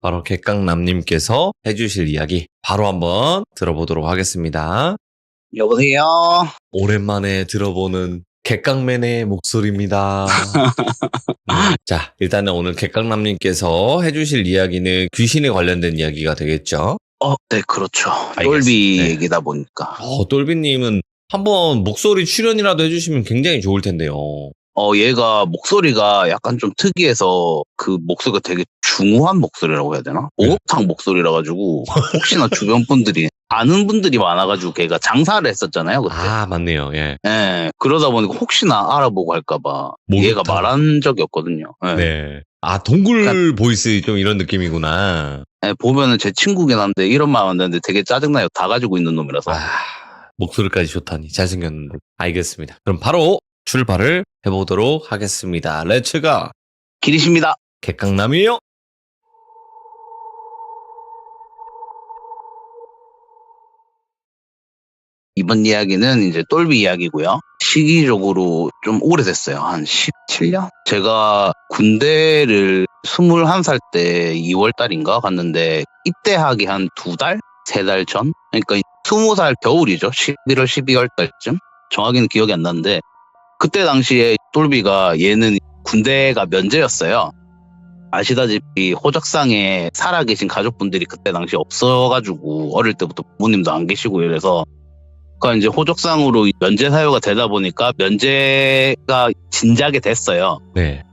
바로 객강남님께서 해주실 이야기 바로 한번 들어보도록 하겠습니다. 여보세요? 오랜만에 들어보는 객강맨의 목소리입니다. 자, 일단은 오늘 객강남님께서 해주실 이야기는 귀신에 관련된 이야기가 되겠죠? 네, 그렇죠. 알겠습니다. 똘비 네. 얘기다 보니까. 똘비님은 한번 목소리 출연이라도 해주시면 굉장히 좋을 텐데요. 얘가 목소리가 약간 좀 특이해서 그 목소리가 되게 중후한 목소리라고 해야 되나? 목욕탕 목소리라 가지고 혹시나 주변 분들이 아는 분들이 많아가지고 걔가 장사를 했었잖아요, 그때. 아, 맞네요. 예. 네, 그러다 보니까 혹시나 알아보고 할까봐 목욕탕. 얘가 말한 적이 없거든요. 네. 네. 아, 동굴 보이스 좀 이런 느낌이구나. 네, 보면은 제 친구긴 한데 이런 말 하는데 되게 짜증나요. 다 가지고 있는 놈이라서. 목소리까지 좋다니 잘생겼는데. 알겠습니다. 그럼 바로 출발을 해보도록 하겠습니다. 렛츠가 기리십니다. 객강남이에요. 이번 이야기는 이제 똘비 이야기고요. 시기적으로 좀 오래됐어요. 한 17년? 제가 군대를 21살 때 2월달인가 갔는데 입대하기 한 2달? 3달 전? 그러니까 20살 겨울이죠. 11월, 12월 달쯤? 정확히는 기억이 안 나는데 그때 당시에 똘비가 얘는 군대가 면제였어요. 아시다시피 호적상에 살아계신 가족분들이 그때 당시 없어가지고 어릴 때부터 부모님도 안 계시고 이래서 그러니까 이제 호적상으로 면제 사유가 되다 보니까 면제가 진작에 됐어요. 네.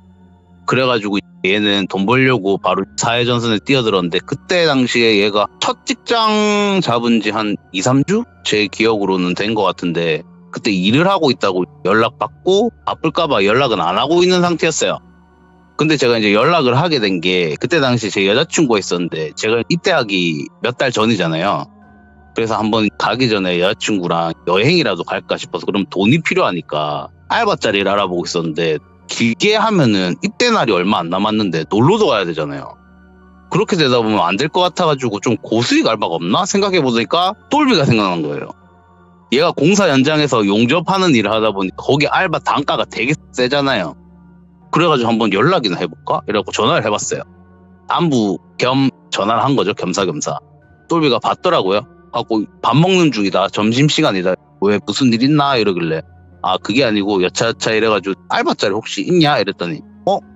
그래가지고 얘는 돈 벌려고 바로 사회전선에 뛰어들었는데 그때 당시에 얘가 첫 직장 잡은 지 한 2, 3주? 제 기억으로는 된 것 같은데 그때 일을 하고 있다고 연락받고 바쁠까봐 연락은 안 하고 있는 상태였어요. 근데 제가 이제 연락을 하게 된 게 그때 당시 제 여자친구가 있었는데 제가 입대하기 몇 달 전이잖아요. 그래서 한번 가기 전에 여자친구랑 여행이라도 갈까 싶어서 그럼 돈이 필요하니까 알바자리를 알아보고 있었는데 길게 하면은 입대 날이 얼마 안 남았는데 놀러도 가야 되잖아요. 그렇게 되다 보면 안 될 것 같아가지고 좀 고수익 알바가 없나 생각해보니까 똘비가 생각난 거예요. 얘가 공사 현장에서 용접하는 일을 하다 보니까 거기 알바 단가가 되게 세잖아요. 그래가지고 한번 연락이나 해볼까? 이래갖고 전화를 해봤어요. 안부 겸 전화를 한 거죠. 겸사겸사. 똘비가 받더라고요. 하고 밥 먹는 중이다. 점심시간이다. 왜 무슨 일 있나? 이러길래 아 그게 아니고 여차여차 이래가지고 알바자리 혹시 있냐? 이랬더니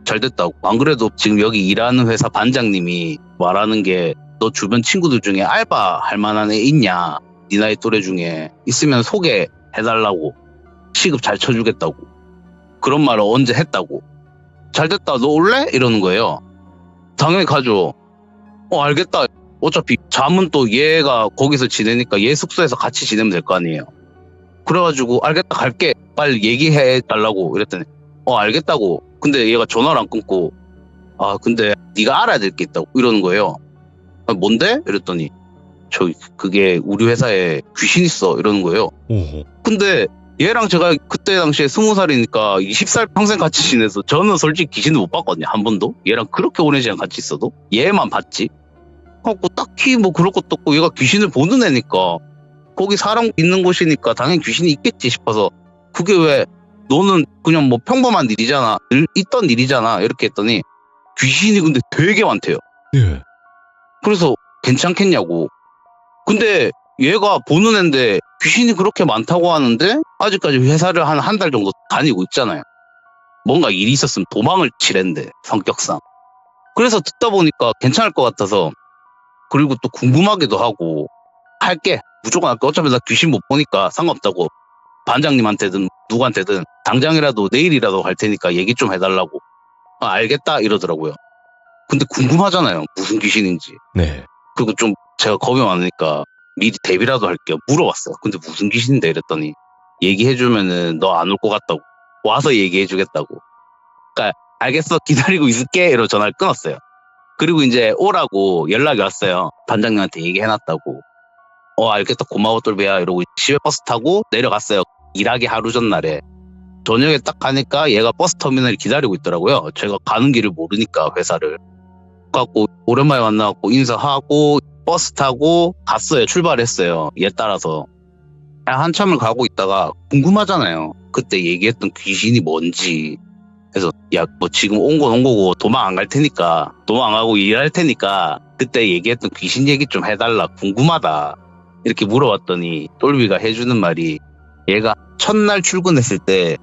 잘됐다고. 안 그래도 지금 여기 일하는 회사 반장님이 말하는 게 너 주변 친구들 중에 알바 할 만한 애 있냐? 네 나이 또래 중에 있으면 소개해달라고. 시급 잘 쳐주겠다고. 그런 말을 언제 했다고. 잘됐다. 너 올래? 이러는 거예요. 당연히 가죠. 알겠다. 어차피 잠은 또 얘가 거기서 지내니까 얘 숙소에서 같이 지내면 될 거 아니에요. 그래가지고 알겠다 갈게 빨리 얘기해 달라고 이랬더니 알겠다고. 근데 얘가 전화를 안 끊고 근데 네가 알아야 될 게 있다고 이러는 거예요. 뭔데? 이랬더니 그게 우리 회사에 귀신 있어 이러는 거예요. 오호. 근데 얘랑 제가 그때 당시에 20살이니까 20살 평생 같이 지내서 저는 솔직히 귀신을 못 봤거든요. 한 번도. 얘랑 그렇게 오랜 시간 같이 있어도 얘만 봤지. 딱히 뭐 그럴 것도 없고 얘가 귀신을 보는 애니까 거기 사람 있는 곳이니까 당연히 귀신이 있겠지 싶어서 그게 왜 너는 그냥 뭐 평범한 일이잖아. 있던 일이잖아. 이렇게 했더니 귀신이 근데 되게 많대요. 예. 그래서 괜찮겠냐고. 근데 얘가 보는 애인데 귀신이 그렇게 많다고 하는데 아직까지 회사를 한 달 정도 다니고 있잖아요. 뭔가 일이 있었으면 도망을 치랜데 성격상. 그래서 듣다 보니까 괜찮을 것 같아서 그리고 또 궁금하기도 하고 할게. 무조건 할게. 어차피 나 귀신 못 보니까 상관없다고. 반장님한테든 누구한테든 당장이라도 내일이라도 갈 테니까 얘기 좀 해달라고. 알겠다 이러더라고요. 근데 궁금하잖아요. 무슨 귀신인지. 네. 그리고 좀 제가 겁이 많으니까 미리 대비라도 할게요. 물어봤어요. 근데 무슨 귀신인데 이랬더니 얘기해주면은 너 안 올 것 같다고. 와서 얘기해주겠다고. 그러니까 알겠어 기다리고 있을게 이러고 전화를 끊었어요. 그리고 이제 오라고 연락이 왔어요. 반장님한테 얘기해놨다고. 알겠다 고마워 똘비야 이러고 시외버스 타고 내려갔어요. 일하기 하루 전날에. 저녁에 딱 가니까 얘가 버스터미널에 기다리고 있더라고요. 제가 가는 길을 모르니까 회사를. 갖고 오랜만에 만나갖고 인사하고 버스 타고 갔어요. 출발했어요. 얘 따라서. 한참을 가고 있다가 궁금하잖아요. 그때 얘기했던 귀신이 뭔지. 그래서 야 뭐 지금 온 건 온 거고 도망 안 갈 테니까 도망 안 가고 일할 테니까 그때 얘기했던 귀신 얘기 좀 해달라 궁금하다 이렇게 물어봤더니 똘비가 해주는 말이 얘가 첫날 출근했을 때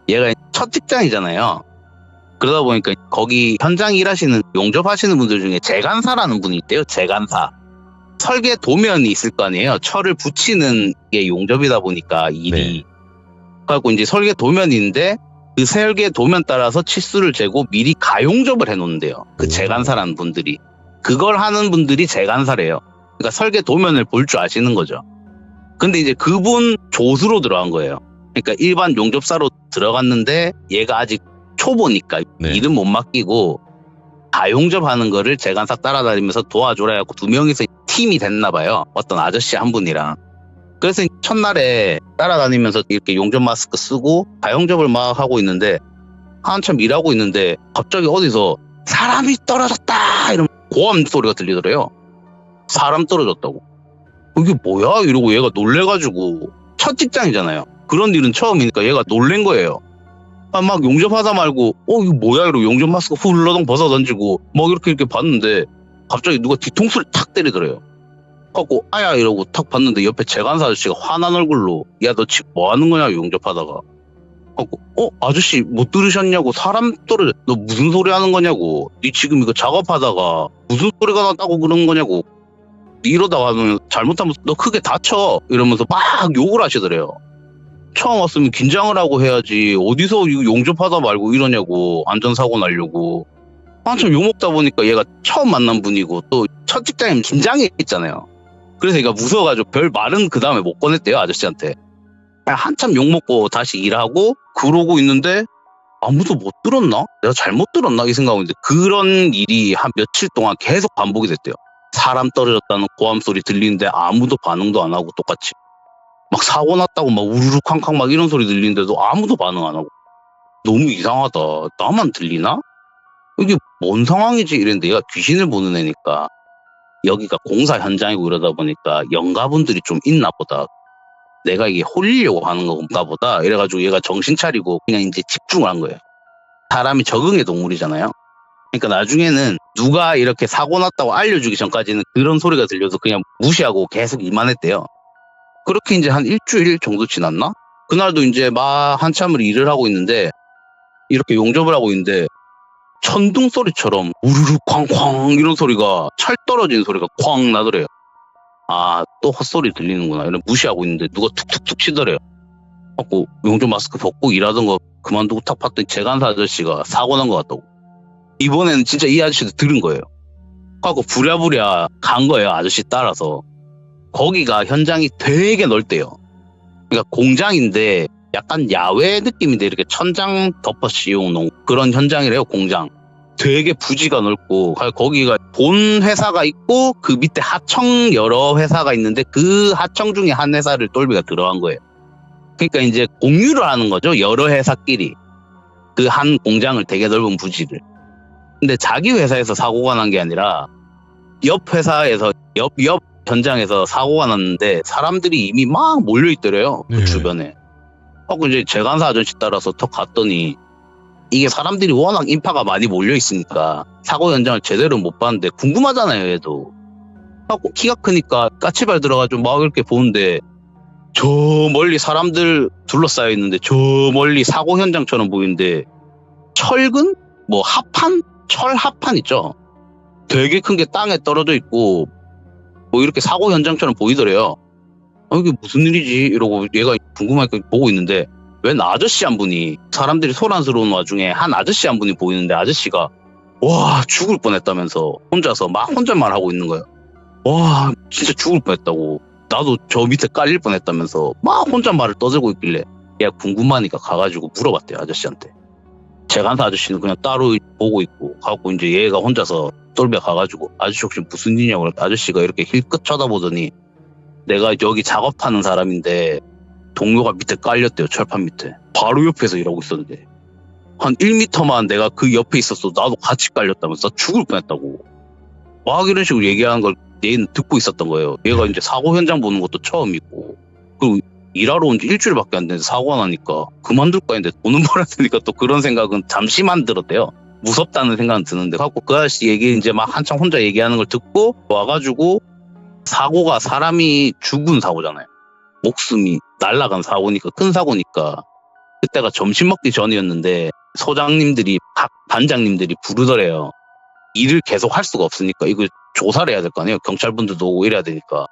얘가 첫 직장이잖아요. 그러다 보니까 거기 현장 일하시는 용접하시는 분들 중에 재간사라는 분이 있대요. 재간사. 설계 도면이 있을 거 아니에요. 철을 붙이는 게 용접이다 보니까 일이. 그래갖고 이제 설계 도면인데 그 설계 도면 따라서 치수를 재고 미리 가용접을 해놓는데요. 그 재간사라는 분들이. 그걸 하는 분들이 재간사래요. 그러니까 설계 도면을 볼 줄 아시는 거죠. 근데 이제 그분 조수로 들어간 거예요. 그러니까 일반 용접사로 들어갔는데 얘가 아직 초보니까 네. 일은 못 맡기고 가용접하는 거를 재간사 따라다니면서 도와줘라 해갖고 두 명이서 팀이 됐나 봐요. 어떤 아저씨 한 분이랑. 그래서 첫날에 따라다니면서 이렇게 용접 마스크 쓰고 가용접을 막 하고 있는데 한참 일하고 있는데 갑자기 어디서 사람이 떨어졌다 이런 고함 소리가 들리더래요. 사람 떨어졌다고. 이게 뭐야? 이러고 얘가 놀래가지고 첫 직장이잖아요. 그런 일은 처음이니까 얘가 놀란 거예요. 막 용접하다 말고 이거 뭐야? 이러고 용접 마스크 훌러덩 벗어 던지고 막 이렇게 봤는데 갑자기 누가 뒤통수를 탁 때리더래요. 갖고 아야 이러고 탁 봤는데 옆에 재간사 아저씨가 화난 얼굴로 야 너 지금 뭐 하는 거냐 용접하다가 갖고 아저씨 못 들으셨냐고 사람 떨어져 너 무슨 소리 하는 거냐고 니 지금 이거 작업하다가 무슨 소리가 났다고 그러는 거냐고 니 이러다가 잘못하면 너 크게 다쳐 이러면서 막 욕을 하시더래요. 처음 왔으면 긴장을 하고 해야지 어디서 이거 용접하다 말고 이러냐고 안전사고 나려고 한참 욕먹다 보니까 얘가 처음 만난 분이고 또 첫 직장이면 긴장이 있잖아요. 그래서 얘가 무서워가지고 별 말은 그 다음에 못 꺼냈대요 아저씨한테. 한참 욕먹고 다시 일하고 그러고 있는데 아무도 못 들었나? 내가 잘못 들었나? 이 생각하고 있는데 그런 일이 한 며칠 동안 계속 반복이 됐대요. 사람 떨어졌다는 고함 소리 들리는데 아무도 반응도 안 하고 똑같이 막 사고 났다고 막 우르르 쾅쾅 막 이런 소리 들리는데도 아무도 반응 안 하고 너무 이상하다. 나만 들리나? 이게 뭔 상황이지? 이랬는데 얘가 귀신을 보는 애니까 여기가 공사 현장이고 이러다 보니까 영가분들이 좀 있나 보다. 내가 이게 홀리려고 하는 건가 보다. 이래가지고 얘가 정신 차리고 그냥 이제 집중을 한 거예요. 사람이 적응의 동물이잖아요. 그러니까 나중에는 누가 이렇게 사고 났다고 알려주기 전까지는 그런 소리가 들려도 그냥 무시하고 계속 일만 했대요. 그렇게 이제 한 일주일 정도 지났나? 그날도 이제 막 한참을 일을 하고 있는데 이렇게 용접을 하고 있는데 천둥 소리처럼 우르르 쾅쾅 이런 소리가 철 떨어지는 소리가 쾅 나더래요. 또 헛소리 들리는구나. 이런 무시하고 있는데 누가 툭툭툭 치더래요. 갖고 용접 마스크 벗고 일하던 거 그만두고 탁 봤더니 재간사 아저씨가 사고 난 것 같다고. 이번에는 진짜 이 아저씨도 들은 거예요. 갖고 부랴부랴 간 거예요. 아저씨 따라서. 거기가 현장이 되게 넓대요. 그러니까 공장인데 약간 야외 느낌인데 이렇게 천장 덮어 씌워놓은 그런 현장이래요. 공장. 되게 부지가 넓고 거기가 본 회사가 있고 그 밑에 하청 여러 회사가 있는데 그 하청 중에 한 회사를 똘비가 들어간 거예요. 그러니까 이제 공유를 하는 거죠. 여러 회사끼리. 그 한 공장을 되게 넓은 부지를. 근데 자기 회사에서 사고가 난 게 아니라 옆 회사에서 옆 현장에서 사고가 났는데 사람들이 이미 막 몰려있더래요. 그 주변에. 하고 이제 재간사 아저씨 따라서 턱 갔더니 이게 사람들이 워낙 인파가 많이 몰려있으니까 사고 현장을 제대로 못 봤는데 궁금하잖아요 얘도. 하고 키가 크니까 까치발 들어가지고 막 이렇게 보는데 저 멀리 사람들 둘러싸여 있는데 저 멀리 사고 현장처럼 보이는데 철근? 뭐 합판? 철 합판 있죠? 되게 큰 게 땅에 떨어져 있고 뭐 이렇게 사고 현장처럼 보이더래요. 이게 무슨 일이지? 이러고 얘가 궁금하니까 보고 있는데 웬 아저씨 한 분이 사람들이 소란스러운 와중에 한 아저씨 한 분이 보이는데 아저씨가 와 죽을 뻔했다면서 혼자서 막 혼잣말 하고 있는 거예요. 와 진짜 죽을 뻔했다고. 나도 저 밑에 깔릴 뻔했다면서 막 혼잣말을 떠들고 있길래 얘가 궁금하니까 가가지고 물어봤대요 아저씨한테. 재간사 아저씨는 그냥 따로 보고 있고 가고 이제 얘가 혼자서 똘비가 가가지고 아저씨 혹시 무슨 일이냐고 그랬더니 아저씨가 이렇게 힐끗 쳐다보더니 내가 여기 작업하는 사람인데 동료가 밑에 깔렸대요. 철판 밑에. 바로 옆에서 일하고 있었는데 한 1m만 내가 그 옆에 있었어 나도 같이 깔렸다면서 죽을 뻔했다고. 막 이런 식으로 얘기하는 걸 얘는 듣고 있었던 거예요. 얘가 이제 사고 현장 보는 것도 처음이고 그리고 일하러 온 지 일주일밖에 안 됐는데 사고가 나니까 그만둘까 했는데 돈은 벌어야 되니까 또 그런 생각은 잠시만 들었대요. 무섭다는 생각은 드는데 갖고 그 아저씨 얘기 이제 막 한참 혼자 얘기하는 걸 듣고 와가지고 사고가 사람이 죽은 사고잖아요. 목숨이 날아간 사고니까 큰 사고니까 그때가 점심 먹기 전이었는데 소장님들이 각 반장님들이 부르더래요. 일을 계속 할 수가 없으니까 이거 조사를 해야 될 거 아니에요. 경찰분들도 오고 이래야 되니까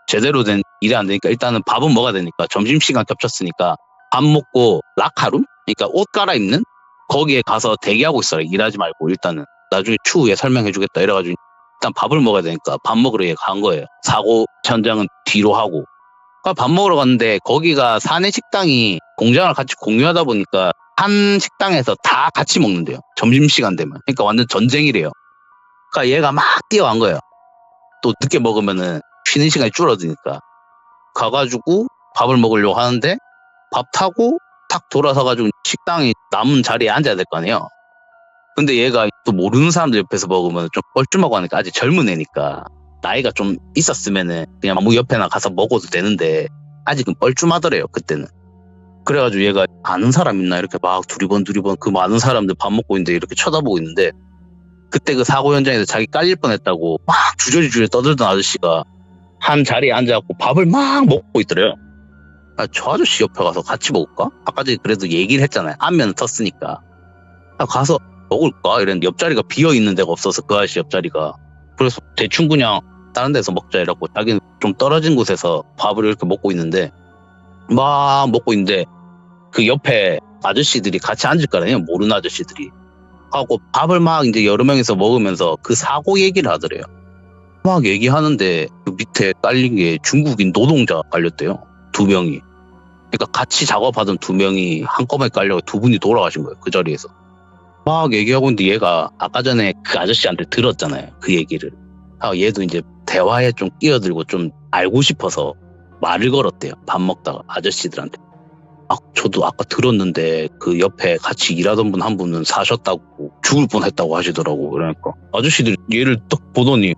제대로 된 일이 안 되니까 일단은 밥은 먹어야 되니까 점심시간 겹쳤으니까 밥 먹고 락하룸? 그러니까 옷 갈아입는? 거기에 가서 대기하고 있어요. 일하지 말고 일단은 나중에 추후에 설명해주겠다 이래가지고 일단 밥을 먹어야 되니까 밥 먹으러 간 거예요. 사고 현장은 뒤로 하고 그러니까 밥 먹으러 갔는데 거기가 사내 식당이 공장을 같이 공유하다 보니까 한 식당에서 다 같이 먹는데요. 점심시간 되면. 그러니까 완전 전쟁이래요. 그러니까 얘가 막 뛰어간 거예요. 또 늦게 먹으면은 쉬는 시간이 줄어드니까. 가가지고 밥을 먹으려고 하는데 밥 타고 탁 돌아서가지고 식당이 남은 자리에 앉아야 될 거 아니에요. 근데 얘가 또 모르는 사람들 옆에서 먹으면 좀 뻘쭘하고 하니까 아직 젊은 애니까 나이가 좀 있었으면은 그냥 아무 옆에나 가서 먹어도 되는데 아직은 뻘쭘하더래요 그때는. 그래가지고 얘가 아는 사람 있나 이렇게 막 두리번 그 많은 사람들 밥 먹고 있는데 이렇게 쳐다보고 있는데 그때 그 사고 현장에서 자기 깔릴 뻔했다고 막 주저리 떠들던 아저씨가 한 자리에 앉아갖고 밥을 막 먹고 있더래요. 아, 저 아저씨 옆에 가서 같이 먹을까? 아까 전에 그래도 얘기를 했잖아요. 안면은 텄으니까. 아, 가서 먹을까? 이랬는데 옆자리가 비어있는 데가 없어서 그 아저씨 옆자리가. 그래서 대충 그냥 다른 데서 먹자 이러고 자기는 좀 떨어진 곳에서 밥을 이렇게 먹고 있는데 막 먹고 있는데 그 옆에 아저씨들이 같이 앉을 거 아니에요. 모르는 아저씨들이. 하고 밥을 막 이제 여러 명이서 먹으면서 그 사고 얘기를 하더래요. 막 얘기하는데 그 밑에 깔린 게 중국인 노동자 깔렸대요. 2명이. 그러니까 같이 작업하던 2명이 한꺼번에 깔려서 2분이 돌아가신 거예요. 그 자리에서. 막 얘기하고 있는데 얘가 아까 전에 그 아저씨한테 들었잖아요. 그 얘기를. 얘도 이제 대화에 좀 끼어들고 좀 알고 싶어서 말을 걸었대요. 밥 먹다가 아저씨들한테. 아, 저도 아까 들었는데 그 옆에 같이 일하던 분 한 분은 사셨다고 죽을 뻔했다고 하시더라고. 그러니까 아저씨들이 얘를 딱 보더니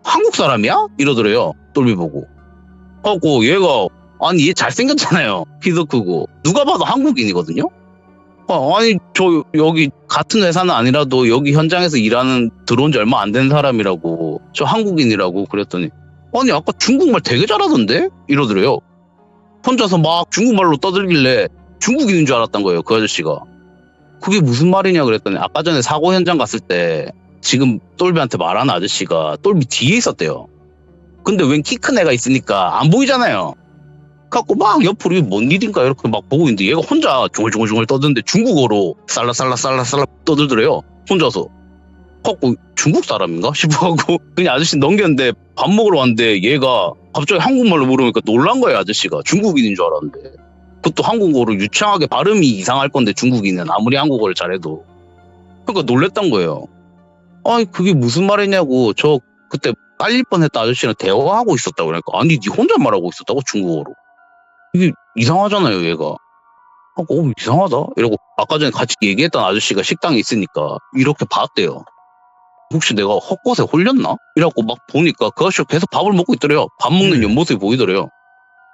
한국 사람이야? 이러더래요. 똘비 보고. 하고 얘가 아니 얘 잘생겼잖아요. 키도 크고 누가 봐도 한국인이거든요. 아니 저 여기 같은 회사는 아니라도 여기 현장에서 일하는 들어온 지 얼마 안 된 사람이라고 저 한국인이라고 그랬더니 아니 아까 중국말 되게 잘하던데? 이러더래요. 혼자서 막 중국말로 떠들길래 중국인인 줄 알았던 거예요. 그 아저씨가. 그게 무슨 말이냐 그랬더니 아까 전에 사고 현장 갔을 때 지금 똘비한테 말하는 아저씨가 똘비 뒤에 있었대요. 근데 웬 키 큰 애가 있으니까 안 보이잖아요. 갖고 막 옆으로 이게 뭔 일인가 이렇게 막 보고 있는데 얘가 혼자 중얼중얼 떠드는데 중국어로 살라살라 떠들더래요. 혼자서. 갖고 중국 사람인가 싶어하고 그냥 아저씨 넘겼는데 밥 먹으러 왔는데 얘가 갑자기 한국말로 물으니까 놀란 거예요. 아저씨가 중국인인 줄 알았는데. 그것도 한국어로 유창하게 발음이 이상할 건데 중국인은 아무리 한국어를 잘해도. 그러니까 놀랬던 거예요. 아니 그게 무슨 말이냐고. 저 그때 깔릴 뻔했다 아저씨랑 대화하고 있었다고. 그러니까 아니 니 혼자 말하고 있었다고 중국어로. 이게 이상하잖아요 얘가. 이상하다 이러고 아까 전에 같이 얘기했던 아저씨가 식당에 있으니까 이렇게 봤대요. 혹시 내가 헛것에 홀렸나? 이래갖고 막 보니까 그 아저씨가 계속 밥을 먹고 있더래요. 밥 먹는 옆모습이 보이더래요.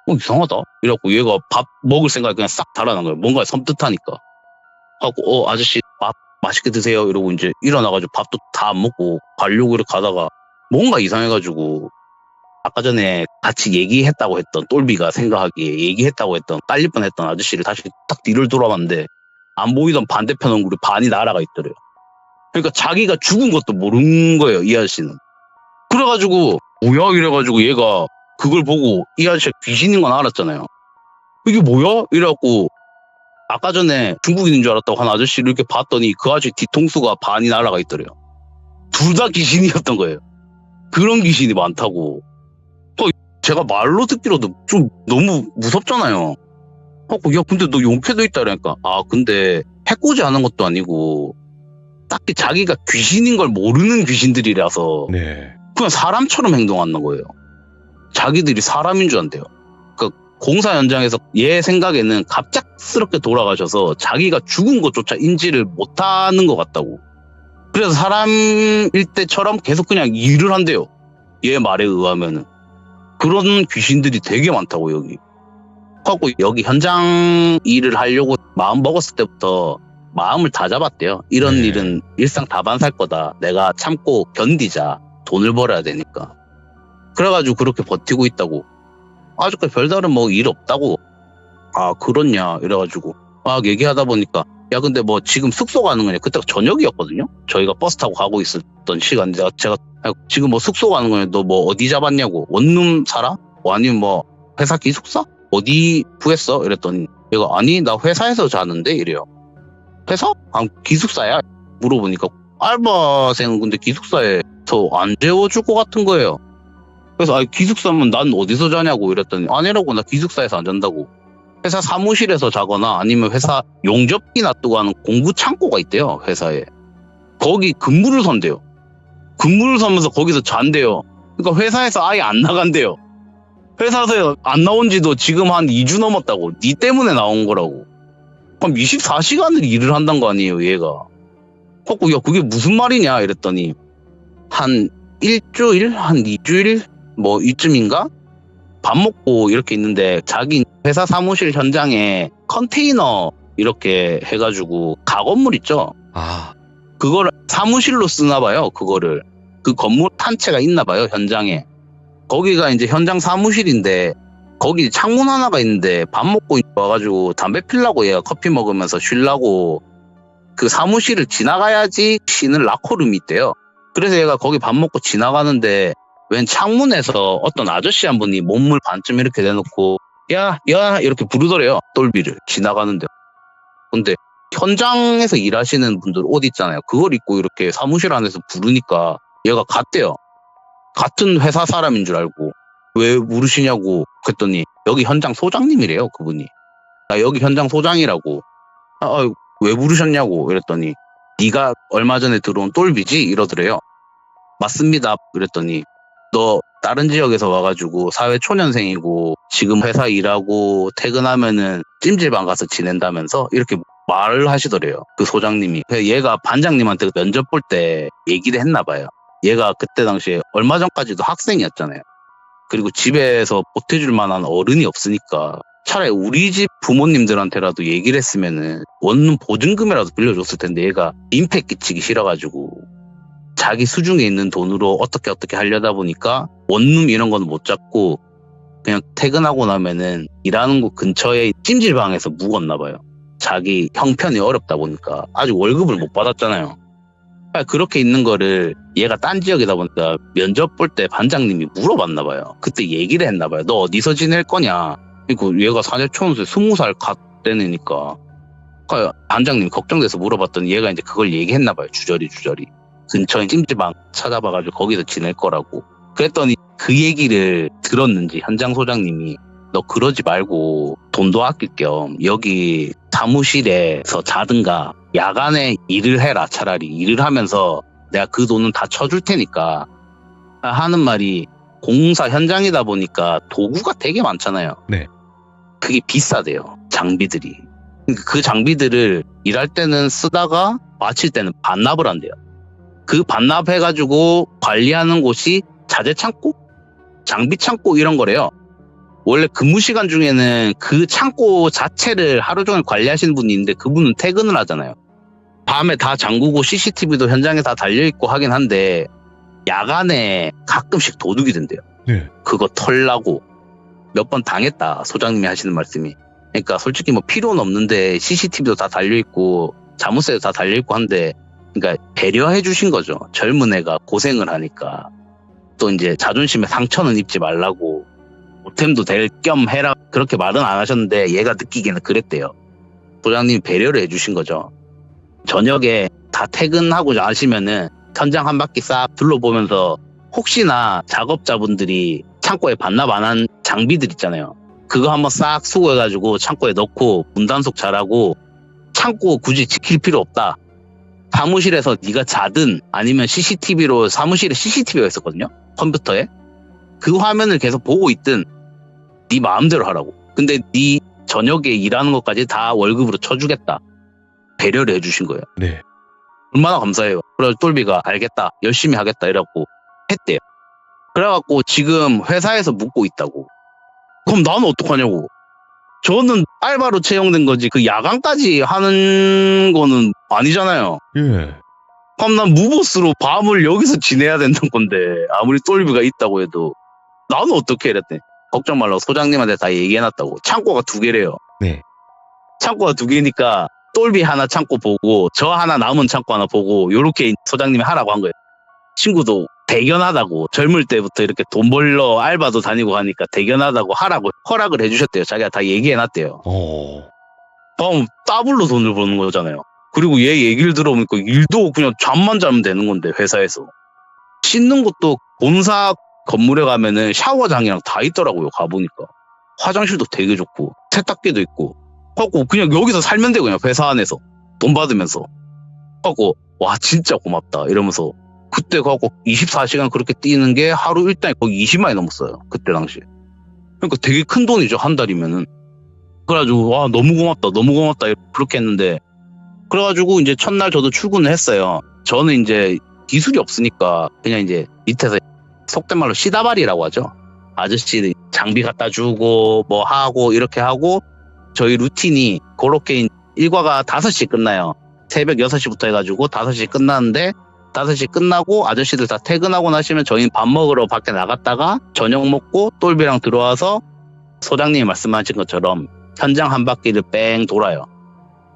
이상하다 이래갖고 얘가 밥 먹을 생각이 그냥 싹 달아난 거예요. 뭔가 섬뜩하니까. 하고 아저씨 밥 맛있게 드세요 이러고 이제 일어나가지고 밥도 다 안 먹고 가려고 이렇게 가다가 뭔가 이상해가지고 아까 전에 같이 얘기했다고 했던 똘비가 생각하기에 얘기했다고 했던 깔릴 뻔했던 아저씨를 다시 딱 뒤를 돌아봤는데 안 보이던 반대편 얼굴이 반이 날아가 있더래요. 그러니까 자기가 죽은 것도 모르는 거예요. 이 아저씨는. 그래가지고 뭐야 이래가지고 얘가 그걸 보고 이 아저씨가 귀신인 건 알았잖아요. 이게 뭐야? 이래갖고 아까 전에 중국인인 줄 알았다고 한 아저씨를 이렇게 봤더니 그 아저씨 뒤통수가 반이 날아가 있더래요. 둘 다 귀신이었던 거예요. 그런 귀신이 많다고. 제가 말로 듣기로도 좀 너무 무섭잖아요. 야 근데 너 용케도 있다 그러니까 근데 해코지 하는 것도 아니고 딱히 자기가 귀신인 걸 모르는 귀신들이라서 네. 그냥 사람처럼 행동하는 거예요. 자기들이 사람인 줄 안대요. 그러니까 공사 현장에서 얘 생각에는 갑작스럽게 돌아가셔서 자기가 죽은 것조차 인지를 못하는 것 같다고. 그래서 사람일 때처럼 계속 그냥 일을 한대요. 얘 말에 의하면은. 그런 귀신들이 되게 많다고 여기. 하고 여기 현장 일을 하려고 마음 먹었을 때부터 마음을 다 잡았대요. 이런 네. 일은 일상 다반사일 거다. 내가 참고 견디자. 돈을 벌어야 되니까. 그래가지고 그렇게 버티고 있다고. 아직까지 별다른 뭐 일 없다고. 아 그렇냐 이래가지고 막 얘기하다 보니까 야 근데 뭐 지금 숙소 가는 거냐. 그때가 저녁이었거든요. 저희가 버스 타고 가고 있었던 시간. 제가 야, 지금 뭐 숙소 가는 거냐. 너 뭐 어디 잡았냐고. 원룸 살아? 뭐 아니면 뭐 회사 기숙사? 어디 구했어? 이랬더니 얘가 아니 나 회사에서 자는데 이래요. 회사? 아 기숙사야? 물어보니까 알바생은 근데 기숙사에서 안 재워줄 것 같은 거예요. 그래서 아 기숙사면 난 어디서 자냐고 이랬더니 아니라고 나 기숙사에서 안 잔다고. 회사 사무실에서 자거나 아니면 회사 용접기 놔두고 하는 공구 창고가 있대요. 회사에. 거기 근무를 선대요. 근무를 서면서 거기서 잔대요. 그러니까 회사에서 아예 안 나간대요. 회사에서 안 나온 지도 지금 한 2주 넘었다고. 니 때문에 나온 거라고. 그럼 24시간을 일을 한단 거 아니에요, 얘가. 야, 그게 무슨 말이냐 이랬더니 한 일주일? 한 2주일? 뭐 이쯤인가? 밥 먹고 이렇게 있는데 자기 회사 사무실 현장에 컨테이너 이렇게 해가지고 가건물 있죠? 아, 그걸 사무실로 쓰나 봐요, 그거를. 그 건물 한 채가 있나 봐요, 현장에. 거기가 이제 현장 사무실인데 거기 창문 하나가 있는데 밥 먹고 와가지고 담배 피려고 얘가 커피 먹으면서 쉬려고 그 사무실을 지나가야지 쉬는 라커룸이 있대요. 그래서 얘가 거기 밥 먹고 지나가는데 웬 창문에서 어떤 아저씨 한 분이 몸을 반쯤 이렇게 내놓고 야 이렇게 부르더래요. 똘비를 지나가는데. 근데 현장에서 일하시는 분들 옷 있잖아요. 그걸 입고 이렇게 사무실 안에서 부르니까 얘가 갔대요. 같은 회사 사람인 줄 알고 왜 부르시냐고 그랬더니 여기 현장 소장님이래요. 그분이. 나 여기 현장 소장이라고. 왜 부르셨냐고 이랬더니 네가 얼마 전에 들어온 똘비지? 이러더래요. 맞습니다. 그랬더니 너 다른 지역에서 와가지고 사회 초년생이고 지금 회사 일하고 퇴근하면은 찜질방 가서 지낸다면서 이렇게 말을 하시더래요. 그 소장님이. 그래서 얘가 반장님한테 면접 볼 때 얘기를 했나 봐요. 얘가 그때 당시에 얼마 전까지도 학생이었잖아요. 그리고 집에서 보태줄 만한 어른이 없으니까 차라리 우리 집 부모님들한테라도 얘기를 했으면은 원룸 보증금이라도 빌려줬을 텐데 얘가 민폐 끼치기 싫어가지고 자기 수중에 있는 돈으로 어떻게 하려다 보니까 원룸 이런 거는 못 잡고 그냥 퇴근하고 나면은 일하는 곳 근처에 찜질방에서 묵었나 봐요. 자기 형편이 어렵다 보니까 아직 월급을 못 받았잖아요. 그렇게 있는 거를 얘가 딴 지역이다 보니까 면접 볼 때 반장님이 물어봤나 봐요. 그때 얘기를 했나 봐요. 너 어디서 지낼 거냐. 그리고 얘가 사내초년생 20살 갓되니까 반장님이 걱정돼서 물어봤더니 얘가 이제 그걸 얘기했나 봐요. 주저리. 근처에 찜질방 찾아봐가지고 거기서 지낼 거라고. 그랬더니 그 얘기를 들었는지 현장 소장님이 너 그러지 말고 돈도 아낄 겸 여기 사무실에서 자든가 야간에 일을 해라. 차라리 일을 하면서 내가 그 돈은 다 쳐줄 테니까. 하는 말이 공사 현장이다 보니까 도구가 되게 많잖아요. 네. 그게 비싸대요. 장비들이. 그 장비들을 일할 때는 쓰다가 마칠 때는 반납을 한대요. 그 반납해가지고 관리하는 곳이 자재창고? 장비창고 이런 거래요. 원래 근무 시간 중에는 그 창고 자체를 하루 종일 관리하시는 분이 있는데 그분은 퇴근을 하잖아요. 밤에 다 잠그고 CCTV도 현장에 다 달려있고 하긴 한데 야간에 가끔씩 도둑이 된대요. 네. 그거 털라고 몇 번 당했다. 소장님이 하시는 말씀이. 그러니까 솔직히 뭐 필요는 없는데 CCTV도 다 달려있고 자물쇠도 다 달려있고 한데 그러니까 배려해 주신 거죠. 젊은 애가 고생을 하니까. 또 이제 자존심에 상처는 입지 말라고 보탬도 될 겸 해라. 그렇게 말은 안 하셨는데 얘가 느끼기에는 그랬대요. 소장님이 배려를 해주신 거죠. 저녁에 다 퇴근하고 나시면은 현장 한 바퀴 싹 둘러보면서 혹시나 작업자분들이 창고에 반납 안 한 장비들 있잖아요. 그거 한번 싹 수거해가지고 창고에 넣고 문단속 잘하고 창고 굳이 지킬 필요 없다. 사무실에서 네가 자든 아니면 CCTV로 사무실에 CCTV가 있었거든요. 컴퓨터에. 그 화면을 계속 보고 있든 네 마음대로 하라고. 근데 네 저녁에 일하는 것까지 다 월급으로 쳐주겠다. 배려를 해주신 거예요. 네. 얼마나 감사해요. 그래서 똘비가 알겠다. 열심히 하겠다. 이라고 했대요. 그래갖고 지금 회사에서 묵고 있다고. 그럼 나는 어떡하냐고. 저는 알바로 채용된 거지 그 야간까지 하는 거는 아니잖아요. 예. 그럼 난 무보스로 밤을 여기서 지내야 되는 건데 아무리 똘비가 있다고 해도 나는 어떻게 이랬대. 걱정 말라고 소장님한테 다 얘기해놨다고. 창고가 2개래요. 네. 창고가 2개니까 똘비 하나 창고 보고 저 하나 남은 창고 하나 보고 요렇게 소장님이 하라고 한 거예요. 친구도 대견하다고 젊을 때부터 이렇게 돈 벌러 알바도 다니고 하니까 대견하다고 하라고 허락을 해주셨대요. 자기가 다 얘기해놨대요. 그럼 더블로 돈을 버는 거잖아요. 그리고 얘 얘기를 들어보니까 일도 그냥 잠만 자면 되는 건데 회사에서. 씻는 것도 본사 건물에 가면은 샤워장이랑 다 있더라고요. 가보니까. 화장실도 되게 좋고 세탁기도 있고 하고 그냥 여기서 살면 돼 그냥 회사 안에서 돈 받으면서 하고 와 진짜 고맙다 이러면서 그때 가고 24시간 그렇게 뛰는 게 하루 일당이 거의 20만이 넘었어요. 그때 당시에. 그러니까 되게 큰 돈이죠. 한 달이면은. 그래가지고 와 너무 고맙다 너무 고맙다 그렇게 했는데 그래가지고 이제 첫날 저도 출근을 했어요. 저는 이제 기술이 없으니까 그냥 이제 밑에서 속된 말로 시다발이라고 하죠. 아저씨 장비 갖다 주고 뭐 하고 이렇게 하고 저희 루틴이 그렇게 일과가 5시 끝나요. 새벽 6시부터 해가지고 5시 끝나는데 5시 끝나고 아저씨들 다 퇴근하고 나시면 저희는 밥 먹으러 밖에 나갔다가 저녁 먹고 똘비랑 들어와서 소장님이 말씀하신 것처럼 현장 한 바퀴를 뺑 돌아요.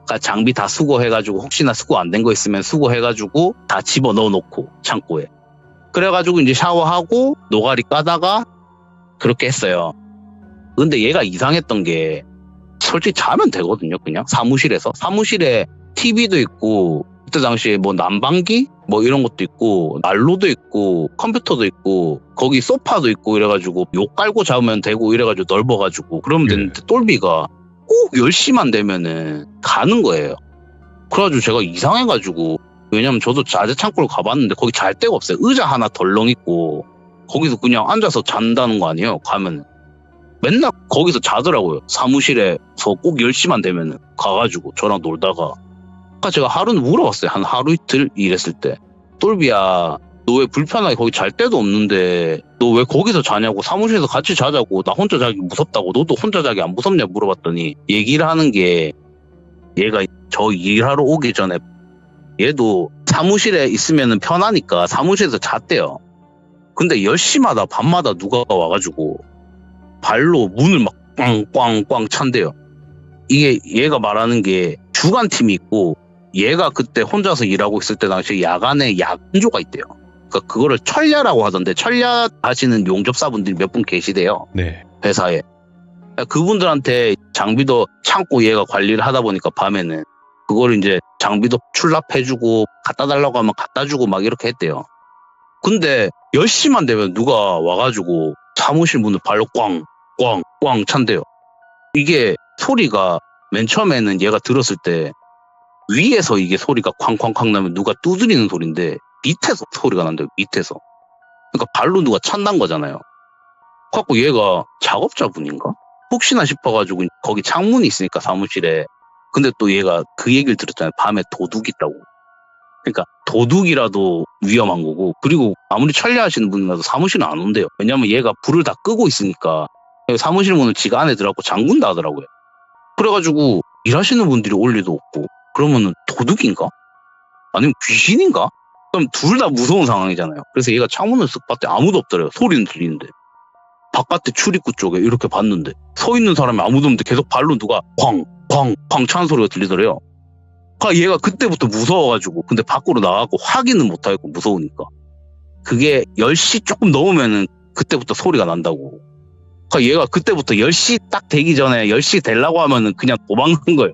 그러니까 장비 다 수거해가지고 혹시나 수거 안 된 거 있으면 수거해가지고 다 집어넣어 놓고 창고에. 그래가지고 이제 샤워하고 노가리 까다가 그렇게 했어요. 근데 얘가 이상했던 게 솔직히 자면 되거든요. 그냥 사무실에서. 사무실에 TV도 있고 그때 당시에 뭐 난방기 뭐 이런 것도 있고 난로도 있고 컴퓨터도 있고 거기 소파도 있고 이래가지고 욕 깔고 자면 되고 이래가지고 넓어가지고 그러면 되는데 똘비가 꼭 10시만 되면은 가는 거예요. 그래가지고 제가 이상해가지고 왜냐면 저도 자재 창고를 가봤는데 거기 잘 데가 없어요. 의자 하나 덜렁 있고 거기서 그냥 앉아서 잔다는 거 아니에요. 가면 맨날 거기서 자더라고요. 사무실에서 꼭 10시만 되면은 가가지고 저랑 놀다가 아까 제가 하루는 물어봤어요. 한 하루 이틀 일했을 때 똘비야 너 왜 불편하게 거기 잘 데도 없는데 너 왜 거기서 자냐고 사무실에서 같이 자자고 나 혼자 자기 무섭다고 너도 혼자 자기 안 무섭냐 물어봤더니 얘기를 하는 게 얘가 저 일하러 오기 전에 얘도 사무실에 있으면 편하니까 사무실에서 잤대요. 근데 10시마다 밤마다 누가 와가지고 발로 문을 막 꽝꽝꽝 찬대요. 이게 얘가 말하는 게 주간팀이 있고 얘가 그때 혼자서 일하고 있을 때 당시에 야간에 야근조가 있대요. 그러니까 그거를 철야라고 하던데 철야 하시는 용접사분들이 몇 분 계시대요. 네. 회사에. 그분들한테 장비도 창고 얘가 관리를 하다 보니까 밤에는 그거를 이제 장비도 출납해주고 갖다 달라고 하면 갖다 주고 막 이렇게 했대요. 근데 10시만 되면 누가 와가지고 사무실 문을 발로 꽝꽝꽝 찬대요. 이게 소리가 맨 처음에는 얘가 들었을 때 위에서 이게 소리가 쾅쾅쾅 나면 누가 두드리는 소리인데 밑에서 소리가 난대요. 밑에서. 그러니까 발로 누가 찬단 거잖아요. 그래갖고 얘가 작업자분인가? 혹시나 싶어가지고 거기 창문이 있으니까 사무실에. 근데 또 얘가 그 얘기를 들었잖아요. 밤에 도둑 있다고. 그러니까 도둑이라도 위험한 거고 그리고 아무리 천리하시는 분이라도 사무실은 안 온대요. 왜냐면 얘가 불을 다 끄고 있으니까 사무실 문을 지가 안에 들어가고 잠근다 하더라고요. 그래가지고 일하시는 분들이 올 리도 없고 그러면은 도둑인가? 아니면 귀신인가? 그럼 둘 다 무서운 상황이잖아요. 그래서 얘가 창문을 쓱 봤더니 아무도 없더래요. 소리는 들리는데. 바깥에 출입구 쪽에 이렇게 봤는데 서 있는 사람이 아무도 없는데 계속 발로 누가 쾅쾅쾅 차는 소리가 들리더래요. 그러니까 얘가 그때부터 무서워가지고 근데 밖으로 나가고 확인은 못하겠고 무서우니까. 그게 10시 조금 넘으면은 그때부터 소리가 난다고. 그러니까 얘가 그때부터 10시 딱 되기 전에 10시 되려고 하면은 그냥 도망간 거예요.